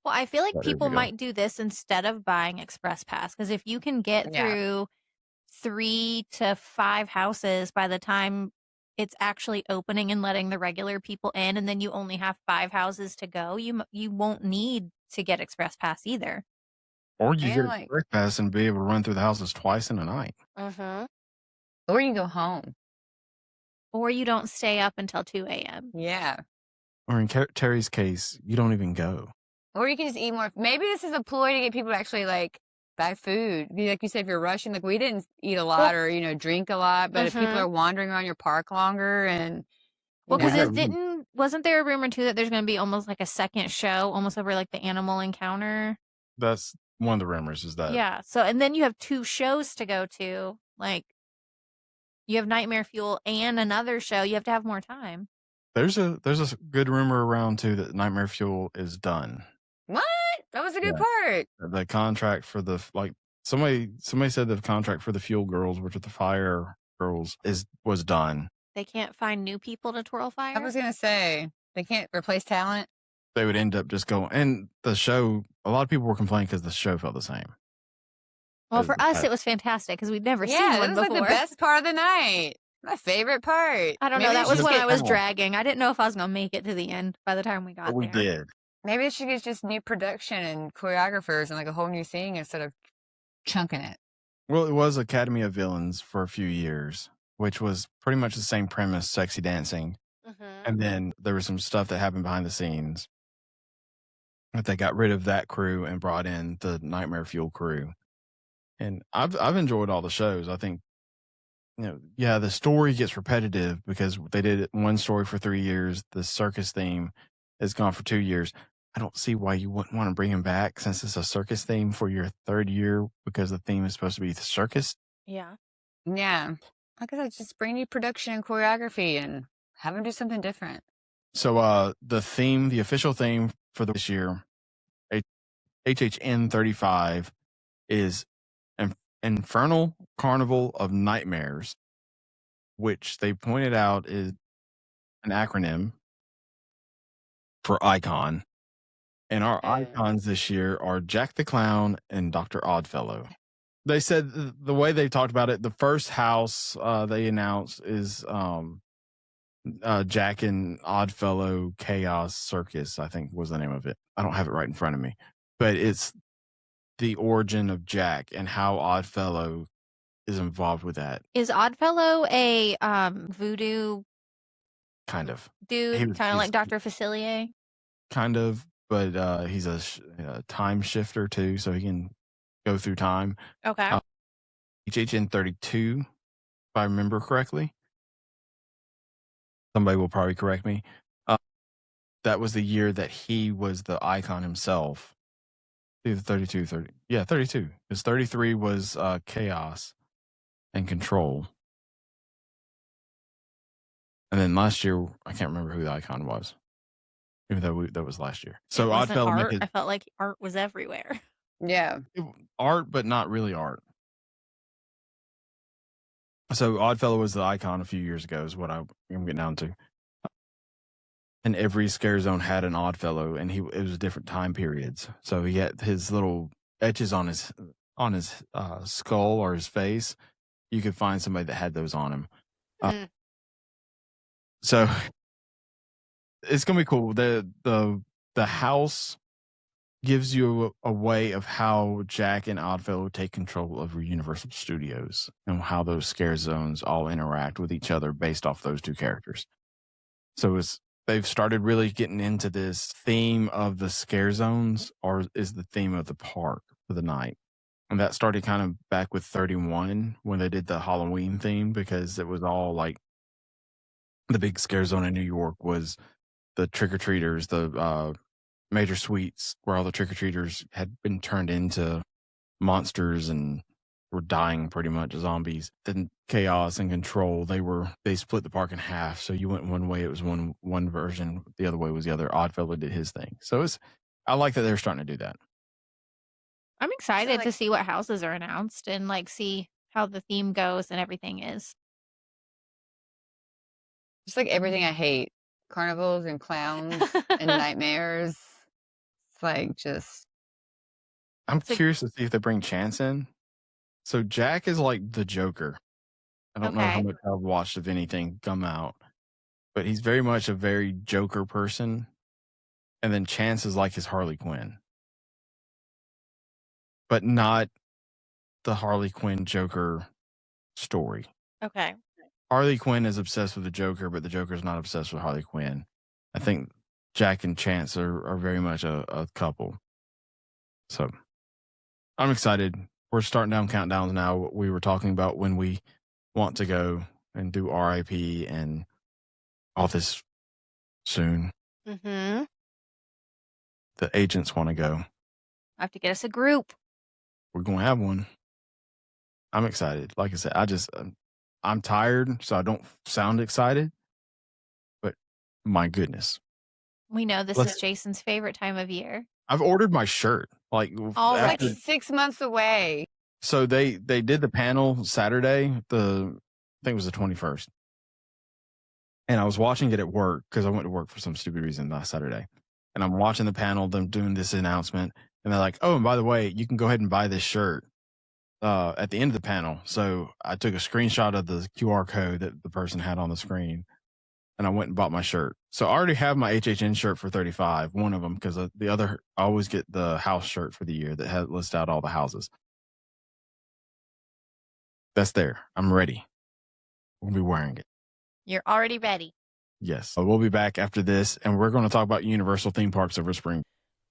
Well, I feel like There we people go. might do this instead of buying Express Pass because if you can get Yeah. through 3 to 5 houses by the time it's actually opening and letting the regular people in, and then you only have 5 houses to go, you won't need to get Express Pass either. Or you And, get a like- Express Pass and be able to run through the houses twice in a night. Mm-hmm. Or you can go home. Or you don't stay up until 2 a.m. Yeah. Or in Terry's case, you don't even go. Or you can just eat more. Maybe this is a ploy to get people to actually like buy food. Like you said, if you're rushing, like we didn't eat a lot or, drink a lot, but if people are wandering around your park longer and, well, because wasn't there a rumor too that there's going to be almost like a second show, almost over like the animal encounter? That's one of the rumors is that. Yeah. So, and then you have 2 shows to go to. Like, you have Nightmare Fuel and another show. You have to have more time. There's a good rumor around too that Nightmare Fuel is done. What? That was a good part. The contract for the somebody said the contract for the Fuel Girls, which are the fire girls, was done. They can't find new people to twirl fire. I was gonna say they can't replace talent. They would end up just going, and the show. A lot of people were complaining because the show felt the same. Well, for us, it was fantastic because we'd never seen one before. Like the best part of the night. My favorite part. I don't know. That was when I was dragging. I didn't know if I was gonna make it to the end by the time we got there. We did. Maybe it should get just new production and choreographers and like a whole new thing instead of chunking it. Well, it was Academy of Villains for a few years, which was pretty much the same premise, sexy dancing. And then there was some stuff that happened behind the scenes. But they got rid of that crew and brought in the Nightmare Fuel crew. And I've enjoyed all the shows. I think, the story gets repetitive because they did one story for 3 years. The circus theme is gone for 2 years. I don't see why you wouldn't want to bring him back since it's a circus theme for your 3rd year because the theme is supposed to be the circus. Yeah. Yeah. Like I said, just bring new production and choreography and have them do something different. So the official theme for this year, HHN 35, is Infernal Carnival of Nightmares, which they pointed out is an acronym for Icon. And our icons this year are Jack the Clown and Dr. Oddfellow. They said the way they talked about it, the first house they announced is Jack and Oddfellow Chaos Circus, I think was the name of it. I don't have it right in front of me. But it's the origin of Jack and how Oddfellow is involved with that. Is Oddfellow a voodoo kind of dude, kind of like Dr. Facilier? Kind of, but he's a time shifter too, so he can go through time. Okay. HHN 32, if I remember correctly. Somebody will probably correct me. That was the year that he was the icon himself. Either 32, 30. Yeah, 32. Because 33 was chaos and control. And then last year, I can't remember who the icon was. Even though that was last year. So Oddfellow. I felt like art was everywhere. Yeah. Art, but not really art. So Oddfellow was the icon a few years ago is what I'm getting down to. And every scare zone had an Oddfellow, and it was different time periods. So he had his little etches on his skull or his face. You could find somebody that had those on him. So it's gonna be cool. The house gives you a way of how Jack and Oddfellow take control over Universal Studios and how those scare zones all interact with each other based off those two characters. So they've started really getting into this theme of the scare zones, or is the theme of the park for the night. And that started kind of back with 31 when they did the Halloween theme, because it was all like the big scare zone in New York was the trick-or-treaters, the major suites where all the trick-or-treaters had been turned into monsters and were dying pretty much, zombies. Then chaos and control, they split the park in half. So you went one way, it was one version, the other way was the other. Oddfellow did his thing. So I like that they're starting to do that. I'm excited to see what houses are announced and see how the theme goes and everything is. Just like everything I hate. Carnivals and clowns and nightmares. It's I'm curious to see if they bring Chance in. So Jack is like the Joker. I don't know how much I've watched of anything come out, but he's very much a very Joker person. And then Chance is like his Harley Quinn, but not the Harley Quinn Joker story. Okay. Harley Quinn is obsessed with the Joker, but the Joker's not obsessed with Harley Quinn. I think Jack and Chance are very much a couple. So I'm excited. We're starting down countdowns now. We were talking about when we want to go and do RIP and all this soon. Mm-hmm. The agents want to go. I have to get us a group. We're going to have one. I'm excited. Like I said, I'm tired, so I don't sound excited. But my goodness. We know this is Jason's favorite time of year. I've ordered my shirt. Like, it's like 6 months away. So they did the panel Saturday. I think it was the 21st. And I was watching it at work because I went to work for some stupid reason last Saturday. And I'm watching the panel, them doing this announcement. And they're like, oh, and by the way, you can go ahead and buy this shirt at the end of the panel. So I took a screenshot of the QR code that the person had on the screen. And I went and bought my shirt. So I already have my HHN shirt for $35, one of them, because the other, I always get the house shirt for the year that lists out all the houses. That's there. I'm ready. We'll be wearing it. You're already ready. Yes. So we'll be back after this, and we're going to talk about Universal theme parks over spring.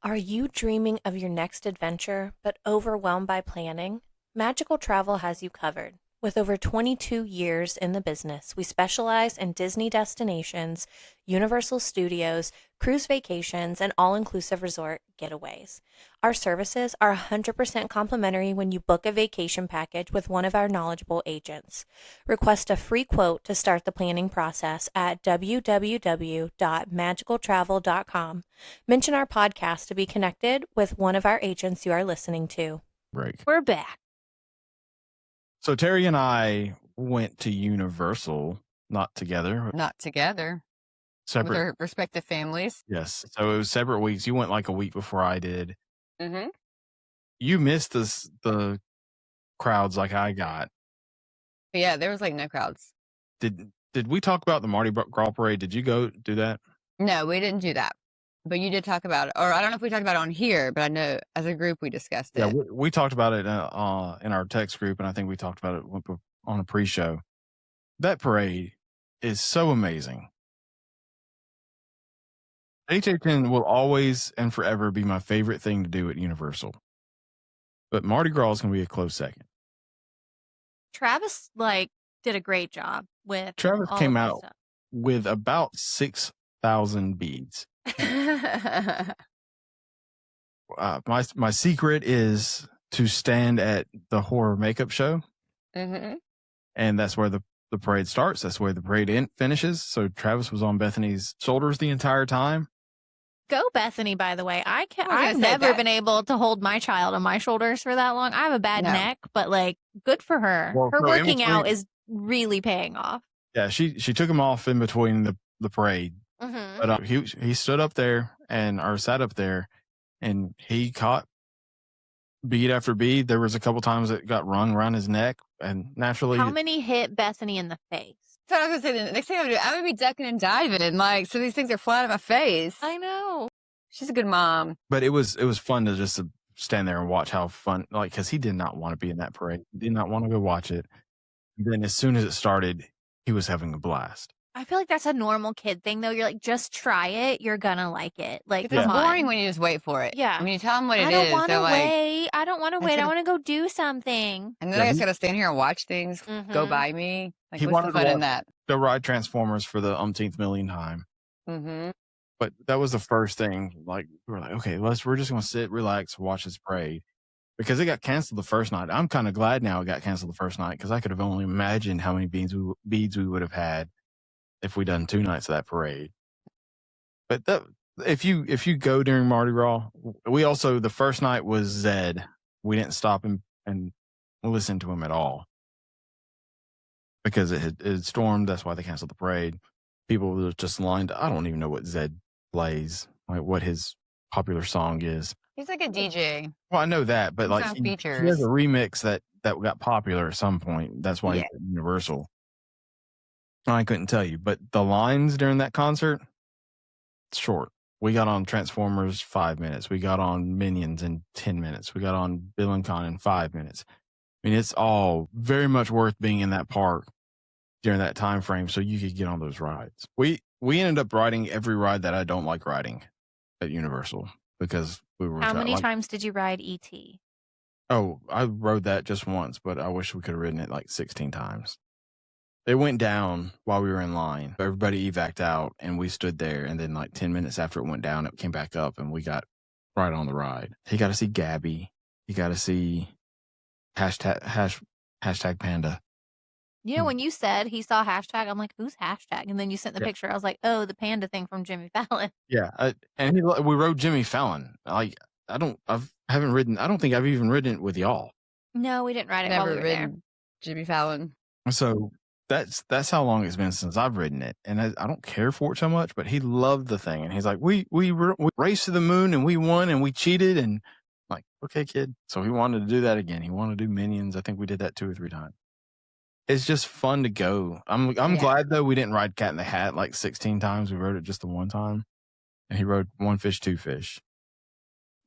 Are you dreaming of your next adventure, but overwhelmed by planning? Magical Travel has you covered. With over 22 years in the business, we specialize in Disney destinations, Universal Studios, cruise vacations, and all-inclusive resort getaways. Our services are 100% complimentary when you book a vacation package with one of our knowledgeable agents. Request a free quote to start the planning process at www.magicaltravel.com. Mention our podcast to be connected with one of our agents you are listening to. Break. We're back. So Terri and I went to Universal, not together. Not together. Separate. With our respective families. Yes. So it was separate weeks. You went like a week before I did. Mm-hmm. You missed the crowds like I got. Yeah, there was like no crowds. Did we talk about the Mardi Gras parade? Did you go do that? No, we didn't do that. But you did talk about it. Or I don't know if we talked about it on here, but I know as a group we discussed it. Yeah, we talked about it in our text group, and I think we talked about it on a pre-show. That parade is so amazing. HHN will always and forever be my favorite thing to do at Universal. But Mardi Gras is going to be a close second. Travis did a great job with Travis all came of this out stuff. with about 6,000 beads. My secret is to stand at the horror makeup show. Mm-hmm. And that's where the parade starts. That's where the parade finishes. So Travis was on Bethany's shoulders the entire time. Go Bethany, by the way. I've say never that. been able to hold my child on my shoulders for that long. I have a bad No. neck, but good for her. Well, Her so in working out between- is really paying off. Yeah, she took him off in between the parade. Mm-hmm. But he stood up there or sat up there, and he caught bead after bead. There was a couple times it got rung around his neck, and naturally, How many hit Bethany in the face? So I was going to say, the next thing I would be ducking and diving. So these things are flying at my face. I know. She's a good mom. but it was fun to just to stand there and watch how fun, because he did not want to be in that parade. He did not want to go watch it. And then as soon as it started, he was having a blast. I feel like that's a normal kid thing, though. You're like, just try it. You're gonna like it. It's Come on. boring when you just wait for it. Yeah. When you tell them what it I is, don't want they're to like, wait. I don't want to wait. I should've- want to go do something. and then I just got to stand here and watch things go Mhm. by me. He What's wanted the to fun in watch- that? Go ride Transformers for the umpteenth million time. Mm-hmm. But that was the first thing. We were like, okay, we're just going to sit, relax, watch this parade. Because it got canceled the first night. I'm kind of glad now it got canceled the first night, because I could have only imagined how many beads we would have had if we'd done 2 nights of that parade. But if you go during Mardi Gras, we also, the first night was Zed. We didn't stop and listen to him at all, because it had stormed. That's why they canceled the parade. People were just lined. I don't even know what Zed plays, what his popular song is. He's like a DJ. Well, I know that, but He's on he features. has a remix that got popular at some point. That's why Yeah. he's at Universal. I couldn't tell you, but the lines during that concert, it's short. We got on Transformers 5 minutes. We got on Minions in 10 minutes. We got on Bill and Con in 5 minutes. I mean, it's all very much worth being in that park during that time frame, so you could get on those rides. We ended up riding every ride that I don't like riding at Universal, because we were How many times did you ride ET? Oh, I rode that just once, but I wish we could have ridden it like 16 times. It went down while we were in line. Everybody evac'd out, and we stood there. And then, like 10 minutes after it went down, it came back up, and we got right on the ride. You got to see Gabby. You got to see hashtag Panda. You know, when you said he saw hashtag, I'm like, who's hashtag? And then you sent the Yeah. picture. I was like, oh, the panda thing from Jimmy Fallon. Yeah, we rode Jimmy Fallon. Like I don't think I've even ridden it with y'all. No, we didn't ride it while Never we were there. ridden Jimmy Fallon. So that's how long it's been since I've ridden it, and I don't care for it so much. But he loved the thing, and he's like, we raced to the moon, and we won, and we cheated, and I'm like, okay, kid. So he wanted to do that again. He wanted to do Minions. I think we did that 2 or 3 times. It's just fun to go. I'm glad though we didn't ride Cat in the Hat like 16 times. We rode it just the one time, and he rode 1 fish, 2 fish.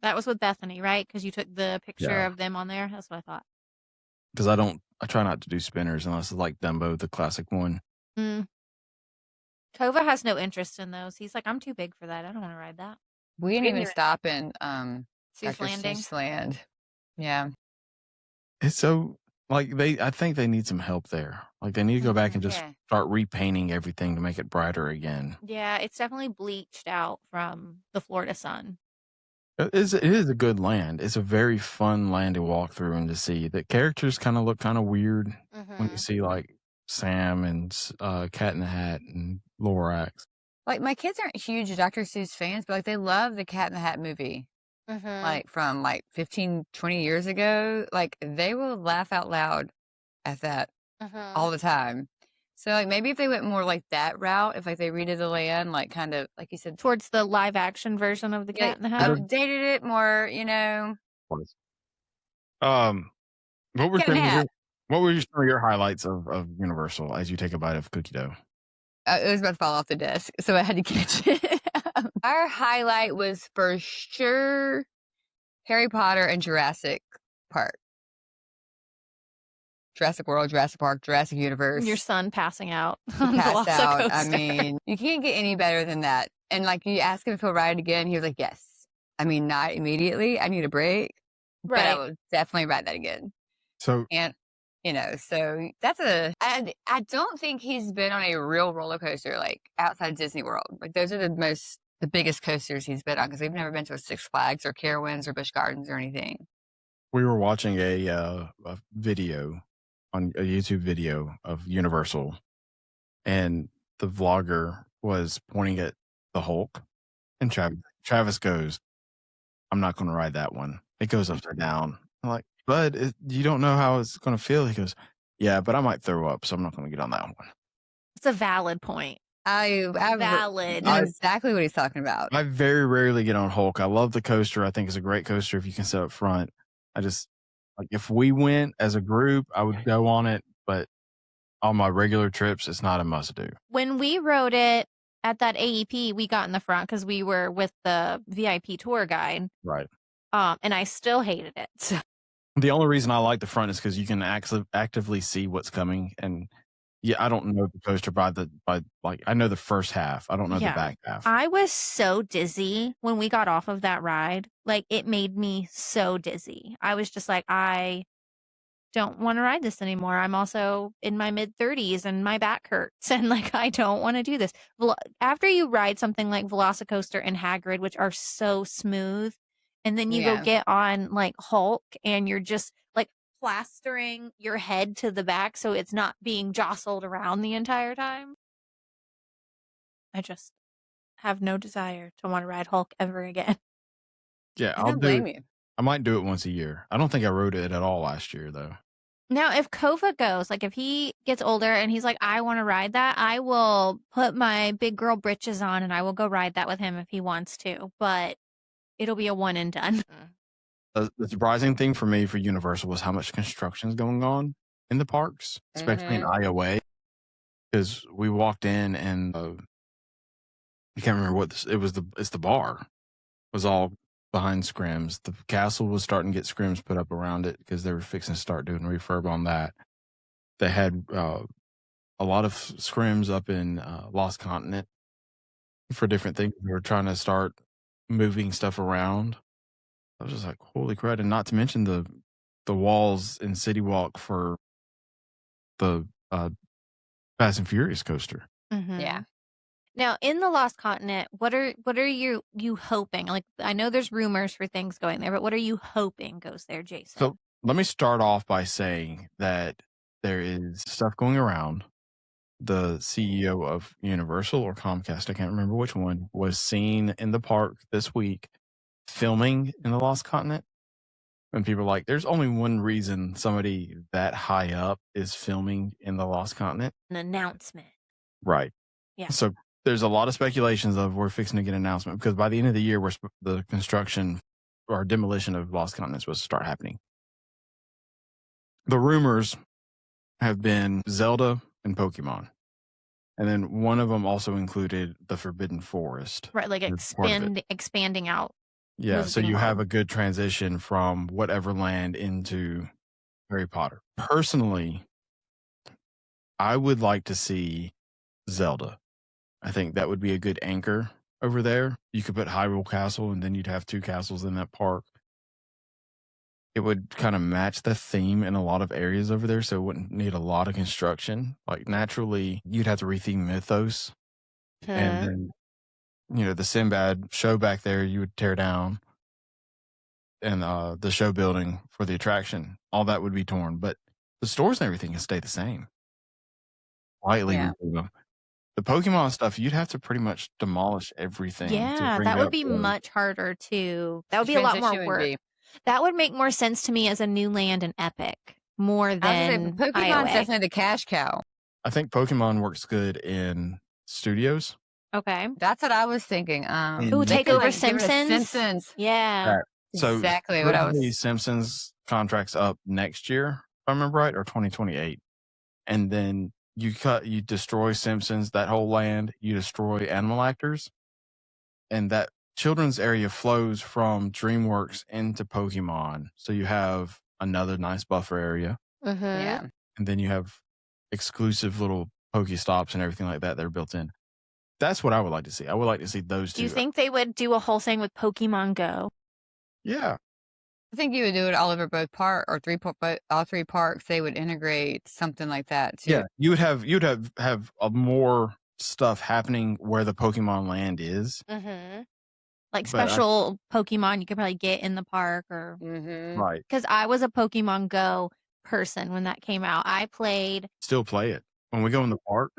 That was with Bethany, right? Because you took the picture of them on there. That's what I thought. Because I try not to do spinners unless it's like Dumbo, the classic one. Kova has no interest in those. He's like, I'm too big for that. I don't want to ride that. We didn't even stop in Seuss Dr. Landing. Seuss Land. Yeah. It's so like I think they need some help there. Like they need to go back and just start repainting everything to make it brighter again. Yeah, it's definitely bleached out from the Florida sun. It is a good land. It's a very fun land to walk through and to see. The characters kind of look kind of weird when you see like Sam and Cat in the Hat and Lorax. Like my kids aren't huge Dr. Seuss fans, but like they love the Cat in the Hat movie. Like from like 15, 20 years ago. Like they will laugh out loud at that all the time. So like maybe if they went more like that route, if like they redid the land, like kind of like you said, Towards the live action version of the Cat in the Hat. updated it more, you know. What were some of your highlights of Universal as you take a bite of cookie dough? It was about to fall off the desk, so I had to catch it. Our highlight was for sure Harry Potter and Jurassic Park. Jurassic World, Jurassic Park, Jurassic Universe. Your son passing out. Passed out. I mean, you can't get any better than that. And like you ask him if he'll ride it again, he was like, yes. I mean, not immediately. I need a break. Right. But I will definitely ride that again. So, and you know, so that's I don't think he's been on a real roller coaster like outside Disney World. Like those are the biggest coasters he's been on because we've never been to a Six Flags or Carowinds or Busch Gardens or anything. We were watching a video on a YouTube video of Universal, and the vlogger was pointing at the Hulk, and Travis goes, "I'm not going to ride that one. It goes upside down." I'm like, "Bud, you don't know how it's going to feel." He goes, "Yeah, but I might throw up, so I'm not going to get on that one." It's a valid point. Valid. That's exactly what he's talking about. I very rarely get on Hulk. I love the coaster. I think it's a great coaster if you can sit up front. I just, like, if we went as a group, I would go on it, but on my regular trips, it's not a must do. When we rode it at that AEP, we got in the front because we were with the VIP tour guide. Right. And I still hated it. So. The only reason I like the front is because you can actively see what's coming. And yeah, I don't know the coaster by I know the first half. I don't know the back half. I was so dizzy when we got off of that ride. Like, it made me so dizzy. I was just like, I don't want to ride this anymore. I'm also in my mid-30s and my back hurts. And like, I don't want to do this. After you ride something like Velocicoaster and Hagrid, which are so smooth, and then you go get on like Hulk and you're just like plastering your head to the back so it's not being jostled around the entire time. I just have no desire to want to ride Hulk ever again. Yeah, I don't blame you. I might do it once a year. I don't think I rode it at all last year, though. Now, if Kova goes, like if he gets older and he's like, I want to ride that, I will put my big girl britches on and I will go ride that with him if he wants to. But it'll be a one and done. The surprising thing for me for Universal was how much construction is going on in the parks, especially in Iowa. Because we walked in and I can't remember what it's the bar was all behind scrims. The castle was starting to get scrims put up around it because they were fixing to start doing refurb on that. They had a lot of scrims up in Lost Continent for different things. They were trying to start moving stuff around. I was just like, holy crud. And not to mention the the walls in City Walk for the Fast and Furious coaster. Mhm. Yeah. Now, in the Lost Continent, what are you hoping? Like, I know there's rumors for things going there, but what are you hoping goes there, Jason? So let me start off by saying that there is stuff going around. The CEO of Universal or Comcast, I can't remember which one, was seen in the park this week filming in the Lost Continent. And people are like, there's only one reason somebody that high up is filming in the Lost Continent. An announcement. Right. Yeah. So there's a lot of speculations of we're fixing to get an announcement because by the end of the year, the construction or demolition of Lost Continent is supposed to start happening. The rumors have been Zelda and Pokemon. And then one of them also included the Forbidden Forest. Right, like as part of it. expanding out. Yeah, so moving you have on. a good transition from whatever land into Harry Potter. Personally, I would like to see Zelda. I think that would be a good anchor over there. You could put Hyrule Castle, and then you'd have 2 castles in that park. It would kind of match the theme in a lot of areas over there, so it wouldn't need a lot of construction. Like, naturally, you'd have to retheme Mythos. And then, the Sinbad show back there, you would tear down. And the show building for the attraction, all that would be torn. But the stores and everything can stay the same. Slightly. Yeah. remove them. The Pokemon stuff, you'd have to pretty much demolish everything. to Yeah, bring that it would up be to- much harder to. That would be a lot more Transition would work. be- That would make more sense to me as a new land in Epic more I was than gonna say, Pokemon's Iowa. definitely the cash cow. I think Pokemon works good in studios. Okay. That's what I was thinking. Ooh, they take could, over give it a Simpsons? Simpsons. Yeah. So Exactly what I was. the Simpsons contract's up next year, if I remember right, or 2028. And then you destroy Simpsons, that whole land, you destroy Animal Actors, and that children's area flows from DreamWorks into Pokemon. So you have another nice buffer area, Mm-hmm. Yeah. and then you have exclusive little Pokestops and everything like that that are built in. That's what I would like to see. I would like to see those two. Do you think they would do a whole thing with Pokemon Go? Yeah. I think you would do it all over both all 3 parks. They would integrate something like that too. Yeah. You'd have a more stuff happening where the Pokemon land is. Mm-hmm. Like But I- special Pokemon you could probably get in the park, or Mm-hmm. Right. because I was a Pokemon Go person when that came out. I played. Still play it. When we go in the park,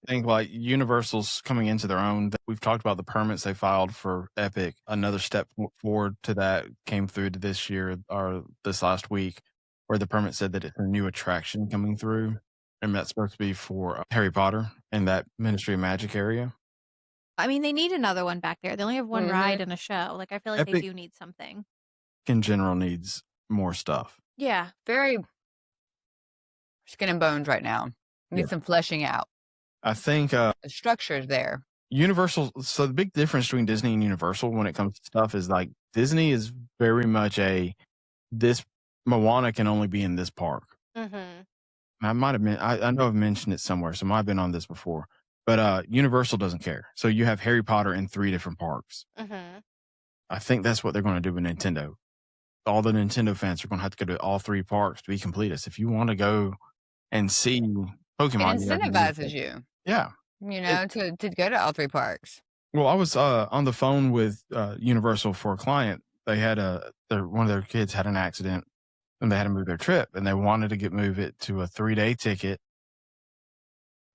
I think like Universal's coming into their own. We've talked about the permits they filed for Epic. Another step forward to that came through to this year or this last week, where the permit said that it's a new attraction coming through. And that's supposed to be for Harry Potter in that Ministry of Magic area. I mean, they need another one back there. They only have one Mhm. ride and a show. Like, I feel like they Epic- do need something. In general, needs more stuff. Yeah. Very skin and bones right now. Need Yeah. some fleshing out. I think The structure's there. Universal. So the big difference between Disney and Universal when it comes to stuff is like Disney is very much this Moana can only be in this park. Mm-hmm. I might have been, I know I've mentioned it somewhere, so I might have been on this before. But Universal doesn't care. So you have Harry Potter in 3 different parks. Mm-hmm. I think that's what they're going to do with Nintendo. All the Nintendo fans are going to have to go to all 3 parks to be completists. If you want to go and see Pokemon, It you have to do incentivizes that. you, Yeah. to go to all 3 parks. Well, I was on the phone with Universal for a client. They had one of their kids had an accident, and they had to move their trip, and they wanted to move it to a 3-day ticket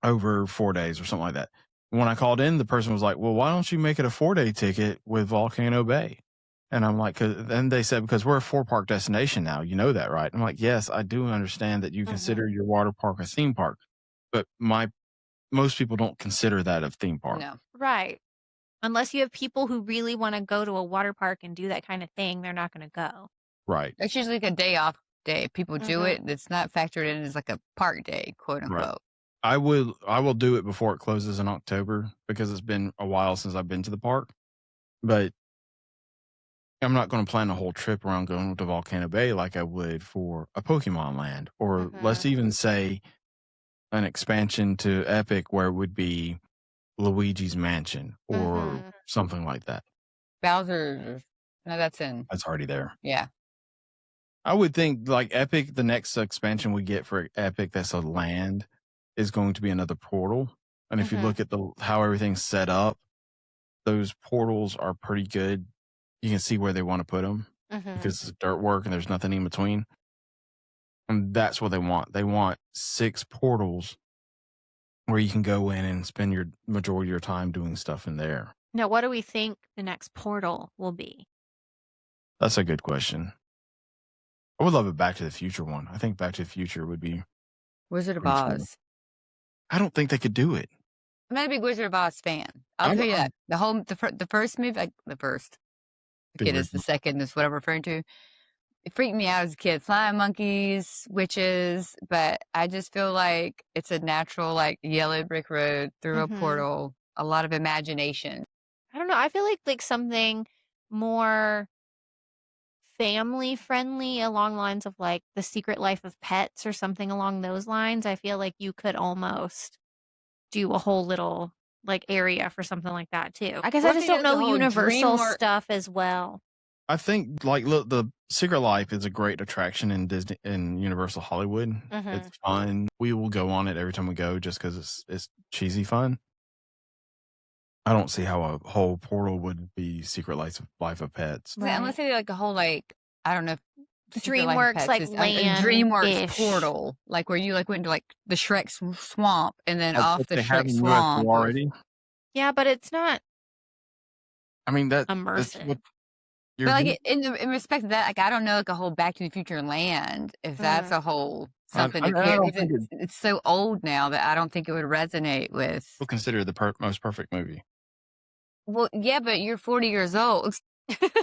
over 4 days or something like that. When I called in, the person was like, "Well, why don't you make it a 4-day ticket with Volcano Bay?" And I'm like, then they said, because we're a 4-park destination now. You know that, right? I'm like, yes, I do understand that you consider your water park a theme park, but most people don't consider that a theme park. No. Right. Unless you have people who really want to go to a water park and do that kind of thing, they're not going to go. Right. It's usually like a day off day. People do Mhm. it. It's not factored in as like a park day, quote Right. unquote. I will do it before it closes in October because it's been a while since I've been to the park. But I'm not going to plan a whole trip around going to Volcano Bay like I would for a Pokemon Land, or let's even say an expansion to Epic where it would be Luigi's Mansion or Mhm. something like that. Bowser's. No, that's in. That's already there. Yeah. I would think like Epic, the next expansion we get for Epic that's a land is going to be another portal. And if you look at how everything's set up, those portals are pretty good. You can see where they want to put them because it's dirt work and there's nothing in between. And that's what they want. They want 6 portals where you can go in and spend your majority of your time doing stuff in there. Now, what do we think the next portal will be? That's a good question. I would love a Back to the Future one. I think Back to the Future would be Wizard of pretty cool. Oz. I don't think they could do it. I'm not a big Wizard of Oz fan. I'll tell you that. The first movie, like the first, the kid is the second, is what I'm referring to. It freaked me out as a kid. Flying monkeys, witches, but I just feel like it's a natural, like yellow brick road through a portal. A lot of imagination. I don't know. I feel like something more family friendly along the lines of like The Secret Life of Pets or something along those lines. I feel like you could almost do a whole little like area for something like that too. I guess I just don't know Universal stuff as well. I think like look, the Secret Life is a great attraction in Disney and Universal Hollywood. It's fun. We will go on it every time we go just because it's cheesy fun. I don't see how a whole portal would be Secret Life of Pets. Right. Unless they do like a whole like I don't know. DreamWorks like land DreamWorks portal, like where you like went into like the Shrek swamp and then off the Shrek swamp. Already? Yeah, but it's not. I mean that's immersive. What but like in respect to that, like I don't know like a whole Back to the Future land if that's a whole something. It's so old now that I don't think it would resonate with. We'll consider the most perfect movie. Well, yeah, but you're 40 years old.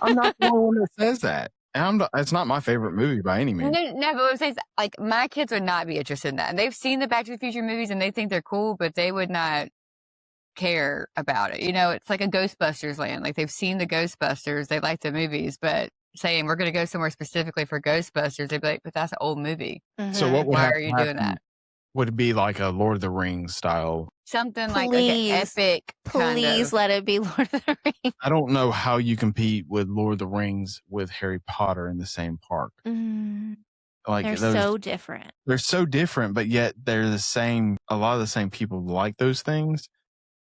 I'm not the one that says that. It's not my favorite movie by any means. No, but what I'm saying is, like, my kids would not be interested in that. And they've seen the Back to the Future movies and they think they're cool, but they would not care about it. You know, it's like a Ghostbusters land. Like, they've seen the Ghostbusters, they like the movies, but saying we're going to go somewhere specifically for Ghostbusters, they'd be like, but that's an old movie. So what would Why are you doing that? Would it be like a Lord of the Rings style? Something like an epic. Please let it be Lord of the Rings. I don't know how you compete with Lord of the Rings with Harry Potter in the same park. Like they're so different. They're so different, but yet they're the same. A lot of the same people like those things,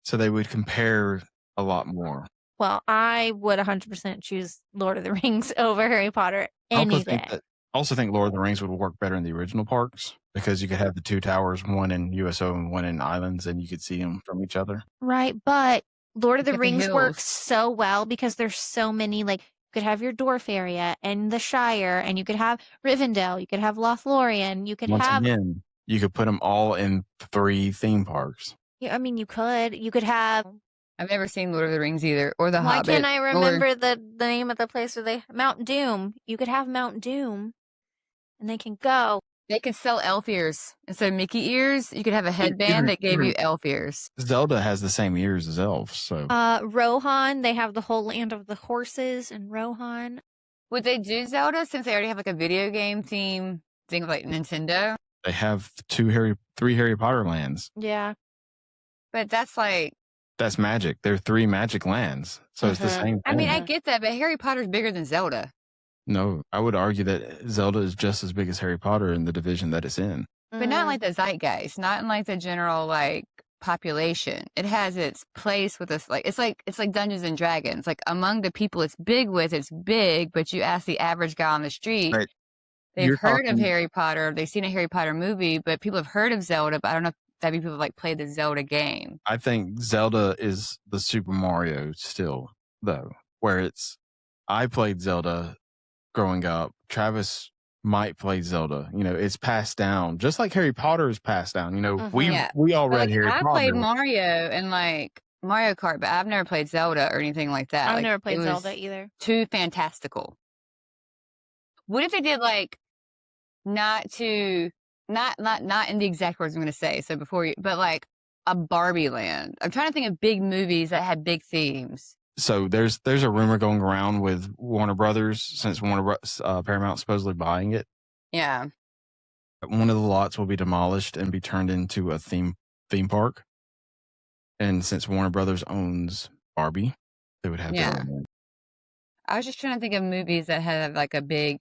so they would compare a lot more. Well, I would 100% choose Lord of the Rings over Harry Potter any day. I also think Lord of the Rings would work better in the original parks because you could have the 2 towers, one in USO and one in Islands, and you could see them from each other. Right, but Lord of the Rings works so well because there's so many, like, you could have your Dwarf area and the Shire, and you could have Rivendell, you could have Lothlorien, you could Again, you could put them all in 3 theme parks. Yeah, I mean, you could have... I've never seen Lord of the Rings either, or The Hobbit. Why can't I remember the name of the place where Mount Doom. You could have Mount Doom, and they can go. They could sell elf ears. Instead of Mickey ears, you could have a headband that gave you elf ears. Zelda has the same ears as elves, so. Rohan, they have the whole land of the horses in Rohan. Would they do Zelda since they already have like a video game theme thing of like Nintendo? They have 3 Harry Potter lands. Yeah. But that's like. That's magic. They're 3 magic lands. So it's the same thing. I mean, I get that, but Harry Potter's bigger than Zelda. No, I would argue that Zelda is just as big as Harry Potter in the division that it's in. But not like the zeitgeist, not in like the general like population. It has its place with us. Like it's like Dungeons and Dragons. Like among the people it's big, but you ask the average guy on the street, right. They've heard of Harry Potter, they've seen a Harry Potter movie, but people have heard of Zelda, but I don't know if that be people like play the Zelda game. I think Zelda is the Super Mario still, though, where I played Zelda growing up. Travis might play Zelda. You know, it's passed down, just like Harry Potter is passed down. You know, we all read Harry Potter. I played Mario and like Mario Kart, but I've never played Zelda or anything like that. I've never played Zelda either. Too fantastical. What if they did like not in the exact words I'm going to say. So but like a Barbie land. I'm trying to think of big movies that had big themes. So there's a rumor going around with Warner Brothers, since Paramount's supposedly buying it. Yeah. One of the lots will be demolished and be turned into a theme park. And since Warner Brothers owns Barbie, they would have their own. I was just trying to think of movies that had like a big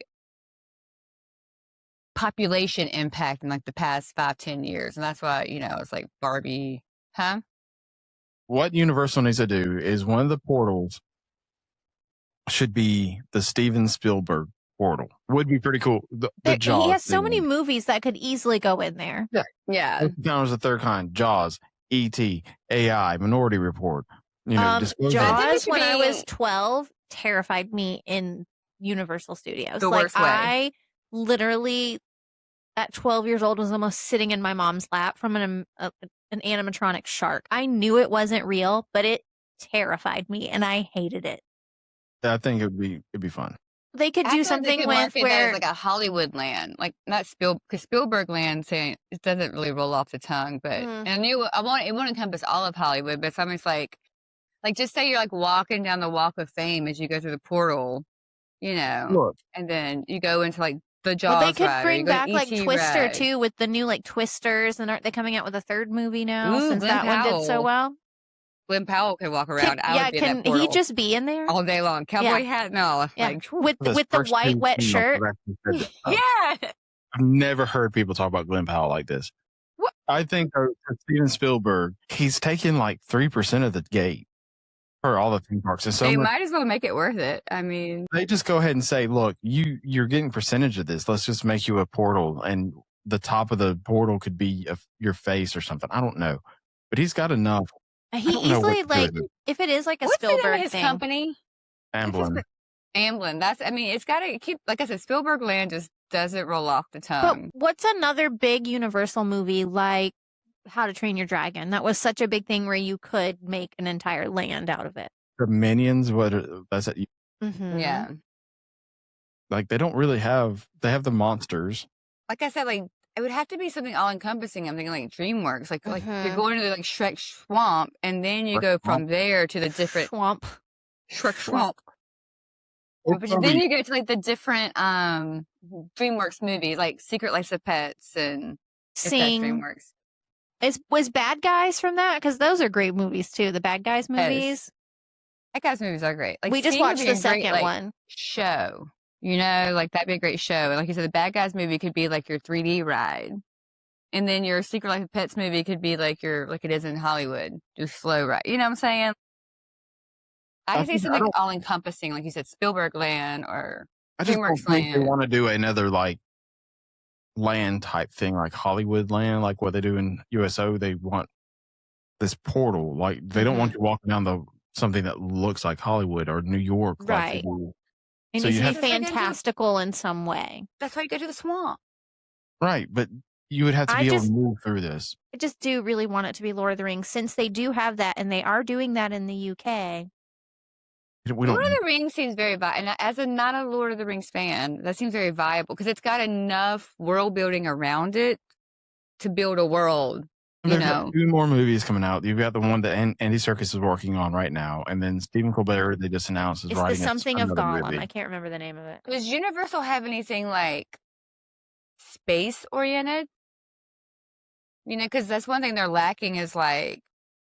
population impact in like the past 5-10 years. And that's why, it's like Barbie, huh? What Universal needs to do is one of the portals should be the Steven Spielberg portal. Would be pretty cool. The Jaws. He has so many thing. movies that could easily go in there. Yeah. Counters the third kind. Jaws, E.T., AI, Minority Report. Jaws, when I was 12, terrified me in Universal Studios. The worst way. I literally, at 12 years old, was almost sitting in my mom's lap from an animatronic shark. I knew it wasn't real, but it terrified me, and I hated it. I think it'd be fun. They could do something with where like a Hollywood land, like not because Spielberg land, saying it doesn't really roll off the tongue, but and it won't encompass all of Hollywood, but something's like just say you're like walking down the Walk of Fame as you go through the portal, Look. and then you go into like the Jaws they could ride, bring back like E.T. Twister ride. too, with the new like Twisters, and aren't they coming out with a third movie now since Glenn that one did so Powell. well? Glenn Powell could walk around. Can he just be in there all day long? Cowboy hat and all. Yeah. Like, with the white wet shirt. yeah. I've never heard people talk about Glenn Powell like this. What? I think for Steven Spielberg, he's taking like 3% of the gate for all the theme parks. And so They might as well make it worth it. I mean, they just go ahead and say, look, you're getting percentage of this. Let's just make you a portal, and the top of the portal could be your face or something. I don't know, but he's got enough. He easily, like, if it is like a what's the name Spielberg of his thing. company? Amblin. Amblin. It's got to keep, like I said, Spielberg land just doesn't roll off the tongue. But what's another big Universal movie like How to Train Your Dragon? That was such a big thing where you could make an entire land out of it. The Minions, that's it. Mm-hmm. Yeah. Like they don't really have. They have the monsters. Like I said, like it would have to be something all encompassing. I'm thinking like DreamWorks, like you're going to like Shrek Swamp, and then you go from there to the different Shrek Swamp. But then you go to like the different DreamWorks movies, like Secret Life of Pets and Sing. DreamWorks. Was Bad Guys from that? Because those are great movies too. The Bad Guys movies. Bad Guys movies are great. Like we just watched the second one. Show. Like that'd be a great show. And like you said, the Bad Guys movie could be like your 3D ride. And then your Secret Life of Pets movie could be like like it is in Hollywood, just slow ride. You know what I'm saying? I can see something all encompassing, like you said, Spielberg land or DreamWorks land. They want to do another like land type thing, like Hollywood land, like what they do in USO. They want this portal. Like they don't want you walking down something that looks like Hollywood or New York. Right. It needs to be fantastical in some way. That's why you go to the swamp. Right, but you would have to be able to move through this. I just do really want it to be Lord of the Rings, since they do have that, and they are doing that in the UK. Lord of the Rings seems very viable. And as not a Lord of the Rings fan, that seems very viable because it's got enough world building around it to build a world. There's 2 more movies coming out. You've got the one that Andy Serkis is working on right now, and then Stephen Colbert, they just announced, is writing It's the something of Gollum. movie. I can't remember the name of it. Does Universal have anything like space oriented? Because that's one thing they're lacking is like.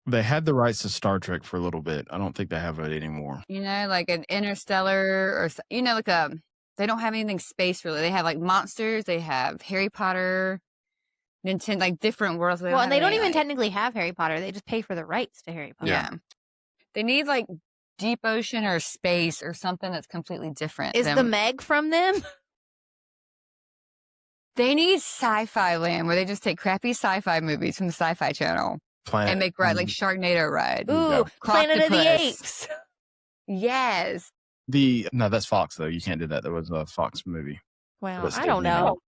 They had the rights to Star Trek for a little bit. I don't think they have it anymore. Like an Interstellar or they don't have anything space really. They have like monsters. They have Harry Potter. Nintendo, like different worlds. And they don't even technically have Harry Potter. They just pay for the rights to Harry Potter. Yeah. They need like deep ocean or space or something that's completely different. Is the Meg from them? They need sci-fi land where they just take crappy sci-fi movies from the Sci-Fi Channel and make like Sharknado ride. Ooh, Planet of the Apes. Yes. No, that's Fox though. You can't do that. There was a Fox movie. Well, I don't know.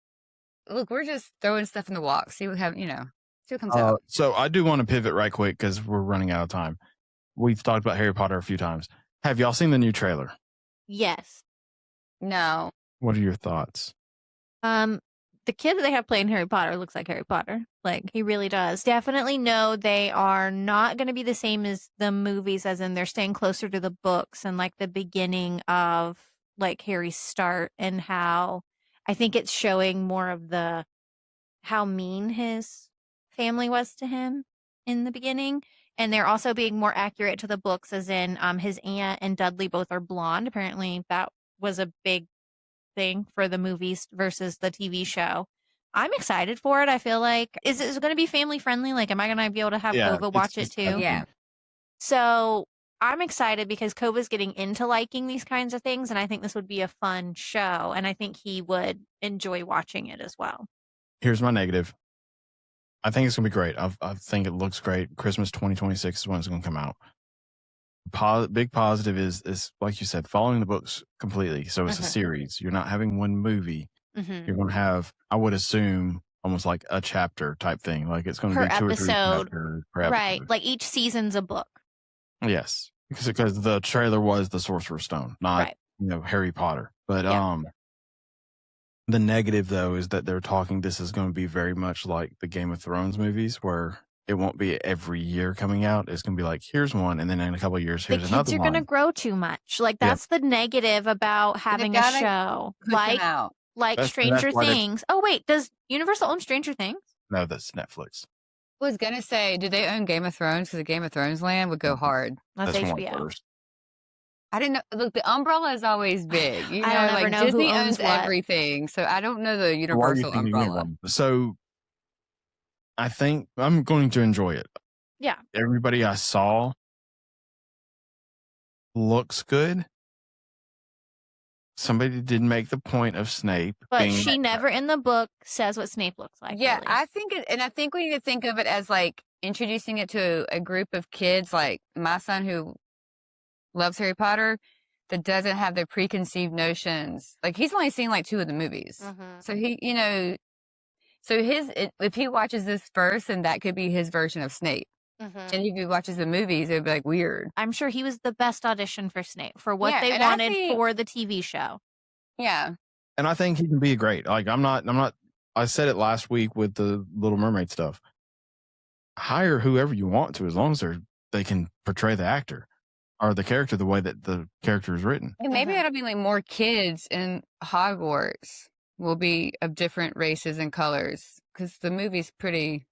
Look, we're just throwing stuff in the walk. See what comes out. So I do want to pivot right quick because we're running out of time. We've talked about Harry Potter a few times. Have y'all seen the new trailer? Yes. No. What are your thoughts? The kid that they have playing Harry Potter looks like Harry Potter. Like, he really does. Definitely know they are not going to be the same as the movies, as in they're staying closer to the books and like the beginning of like Harry's start, and how I think it's showing more of how mean his family was to him in the beginning. And they're also being more accurate to the books, as in his aunt and Dudley both are blonde. Apparently that was a big thing for the movies versus the TV show. I'm excited for it. I feel like, is it going to be family friendly? Like, am I going to be able to have Kova watch it too? Yeah. So I'm excited because Kova's getting into liking these kinds of things. And I think this would be a fun show. And I think he would enjoy watching it as well. Here's my negative. I think it's going to be great. I think it looks great. Christmas 2026 is when it's going to come out. Big positive is, like you said, following the books completely. So it's a series. You're not having one movie. You're going to have, I would assume, almost like a chapter type thing. Like it's going to be 2 or 3 chapters per episode. Right. Like each season's a book. Yes. Because the trailer was the Sorcerer's Stone, not Harry Potter. But the negative, though, is that they're talking this is going to be very much like the Game of Thrones movies, where it won't be every year coming out. It's going to be like, here's one, and then in a couple of years, here's another one. The kids are going to grow too much. Like, that's the negative about having a show. Like Stranger Things. Oh, wait, does Universal own Stranger Things? No, that's Netflix. I was going to say, do they own Game of Thrones? Because the Game of Thrones land would go hard. That's HBO. I didn't know. Look, the umbrella is always big. You know, I don't like know Disney who owns owns what. everything. So I don't know the Universal umbrella. So I think I'm going to enjoy it. Yeah. Everybody I saw looks good. Somebody did make the point of Snape. But she never in the book says what Snape looks like. Yeah, really. I think we need to think of it as like introducing it to a group of kids, like my son who loves Harry Potter, that doesn't have their preconceived notions. Like he's only seen like 2 of the movies. So he, if he watches this first, then that could be his version of Snape. And if he watches the movies, it would be like weird. I'm sure he was the best audition for Snape for what they wanted for the TV show. Yeah. And I think he can be great. Like I'm not, I said it last week with the Little Mermaid stuff. Hire whoever you want to, as long as they can portray the actor or the character the way that the character is written. And maybe that'll be like more kids in Hogwarts will be of different races and colors, because the movie's pretty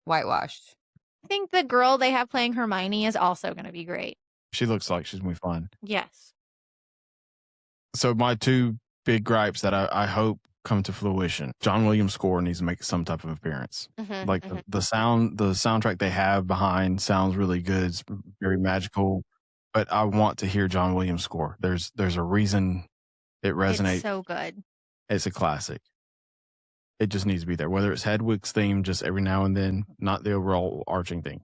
whitewashed. I think the girl they have playing Hermione is also going to be great. She looks like she's going to be fun. Yes. So my 2 big gripes that I hope come to fruition. John Williams' score needs to make some type of appearance. Like the soundtrack they have behind sounds really good. It's very magical. But I want to hear John Williams' score. There's a reason it resonates. It's so good. It's a classic. It just needs to be there. Whether it's Hedwig's theme just every now and then, not the overall arching thing.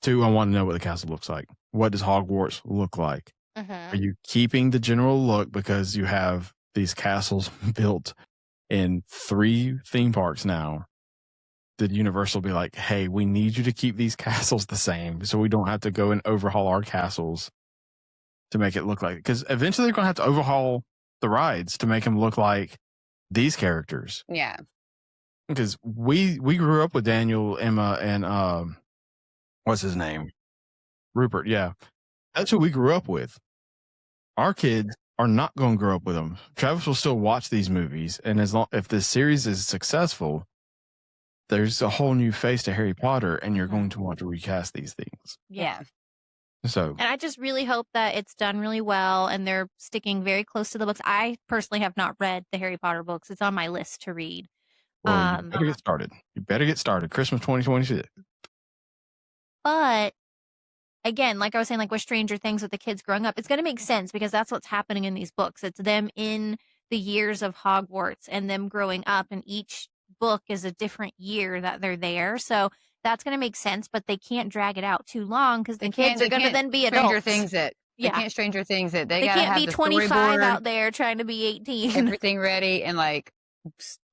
2, I want to know what the castle looks like. What does Hogwarts look like? Are you keeping the general look because you have these castles built in 3 theme parks now? Did Universal be like, hey, we need you to keep these castles the same so we don't have to go and overhaul our castles to make it look like it? Because eventually they're going to have to overhaul the rides to make them look like these characters. Yeah. Because we grew up with Daniel, Emma, and what's his name? Rupert, yeah. That's who we grew up with. Our kids are not going to grow up with them. Travis will still watch these movies, and if this series is successful, there's a whole new face to Harry Potter, and you're going to want to recast these things. Yeah. So, and I just really hope that it's done really well and they're sticking very close to the books. I personally have not read the Harry Potter books. It's on my list to read. Well, you better get started. You better get started. Christmas 2026. But again, like I was saying, like with Stranger Things with the kids growing up, it's going to make sense because that's what's happening in these books. It's them in the years of Hogwarts and them growing up, and each book is a different year that they're there. So that's going to make sense, but they can't drag it out too long because the kids are going to then be adults. Stranger Things it. They can't Stranger Things it. They got to have be the 25 out there trying to be 18. Everything ready and like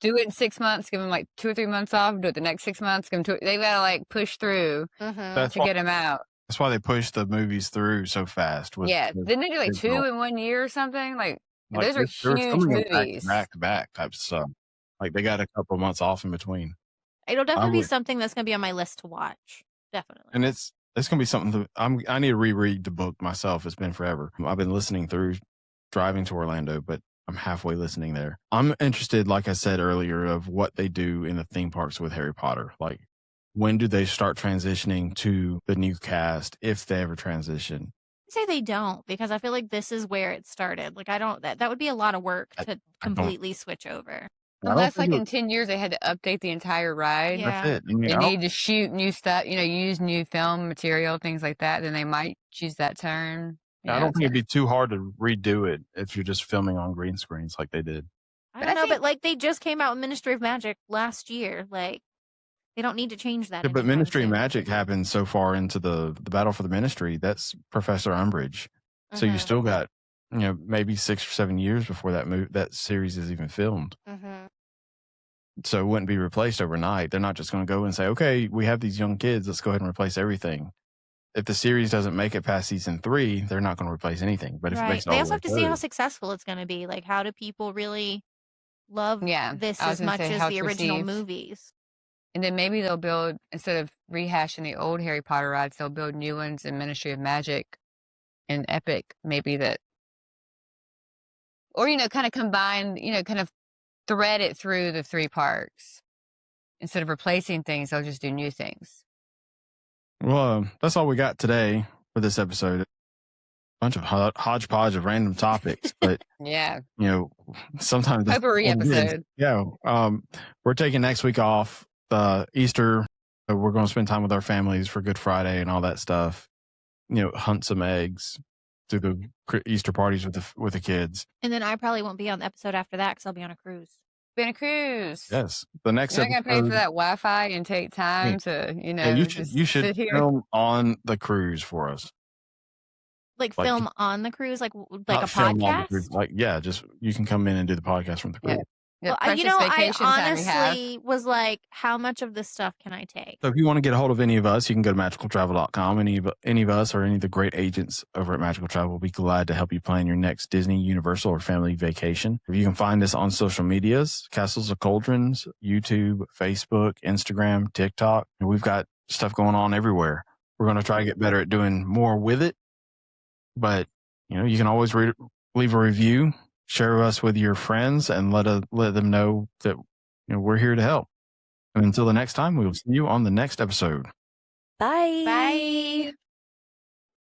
do it in 6 months. Give them like 2 or 3 months off. Do it the next 6 months. Give them they got to like push through to get them out. That's why they push the movies through so fast. Didn't they do like 2 in 1 year or something? Like those are huge movies. Back to back type of stuff. Like they got a couple of months off in between. It'll definitely be something that's going to be on my list to watch. Definitely. And it's going to be something I need to reread the book myself. It's been forever. I've been listening through driving to Orlando, but I'm halfway listening there. I'm interested, like I said earlier, of what they do in the theme parks with Harry Potter. Like, when do they start transitioning to the new cast, if they ever transition? say they don't, because I feel like this is where it started. Like, I don't, that would be a lot of work to don't- completely switch over. I don't Unless, think like, in 10 years, they had to update the entire ride. Yeah. that's it. I mean, They I don't- need to shoot new stuff, use new film material, things like that. Then they might choose that turn. I don't think it'd be too hard to redo it if you're just filming on green screens like they did. I But don't I know, think- but like they just came out with Ministry of Magic last year. Like, they don't need to change that. Yeah, but anytime Ministry of soon. Magic happened so far into the battle for the Ministry. That's Professor Umbridge. So you Mhm. still got, maybe 6 or 7 years before that series is even filmed. Mhm. So it wouldn't be replaced overnight. They're not just going to go and say, okay, we have these young kids. Let's go ahead and replace everything. If the series doesn't make it past season 3, they're not going to replace anything. But if it Right. makes it They all also the have way to see how through- successful it's going to be. Like, how do people really love Yeah, this I was as gonna much say as how the it's original received. movies? And then maybe they'll build, instead of rehashing the old Harry Potter rides, they'll build new ones in Ministry of Magic and Epic, maybe that. Or, kind of combine, kind of thread it through the 3 parks. Instead of replacing things, they'll just do new things. Well, that's all we got today for this episode. Bunch of hodgepodge of random topics, but Yeah. sometimes that's Potpourri what it is. episode. Yeah. We're taking next week off. Easter. So we're going to spend time with our families for Good Friday and all that stuff. Hunt some eggs, do the Easter parties with the kids. And then I probably won't be on the episode after that because I'll be on a cruise. Be on a cruise. Yes. The next You're not going to pay for episode. that Wi-Fi and take time to, Yeah, you just should sit here. film on the cruise for us. Like, Like, film on the cruise, like a Not film on the cruise. podcast. Just you can come in and do the podcast from the Yeah. cruise. The Well, precious I vacation time we have. honestly was like, how much of this stuff can I take? So if you want to get a hold of any of us, you can go to magicaltravel.com. Any of us or any of the great agents over at Magical Travel will be glad to help you plan your next Disney, Universal, or family vacation. You can find us on social medias, Castles of Cauldrons, YouTube, Facebook, Instagram, TikTok. And we've got stuff going on everywhere. We're going to try to get better at doing more with it. But, you can always leave a review, share us with your friends, and let them know that we're here to help. And until the next time, we will see you on the next episode. Bye. Bye.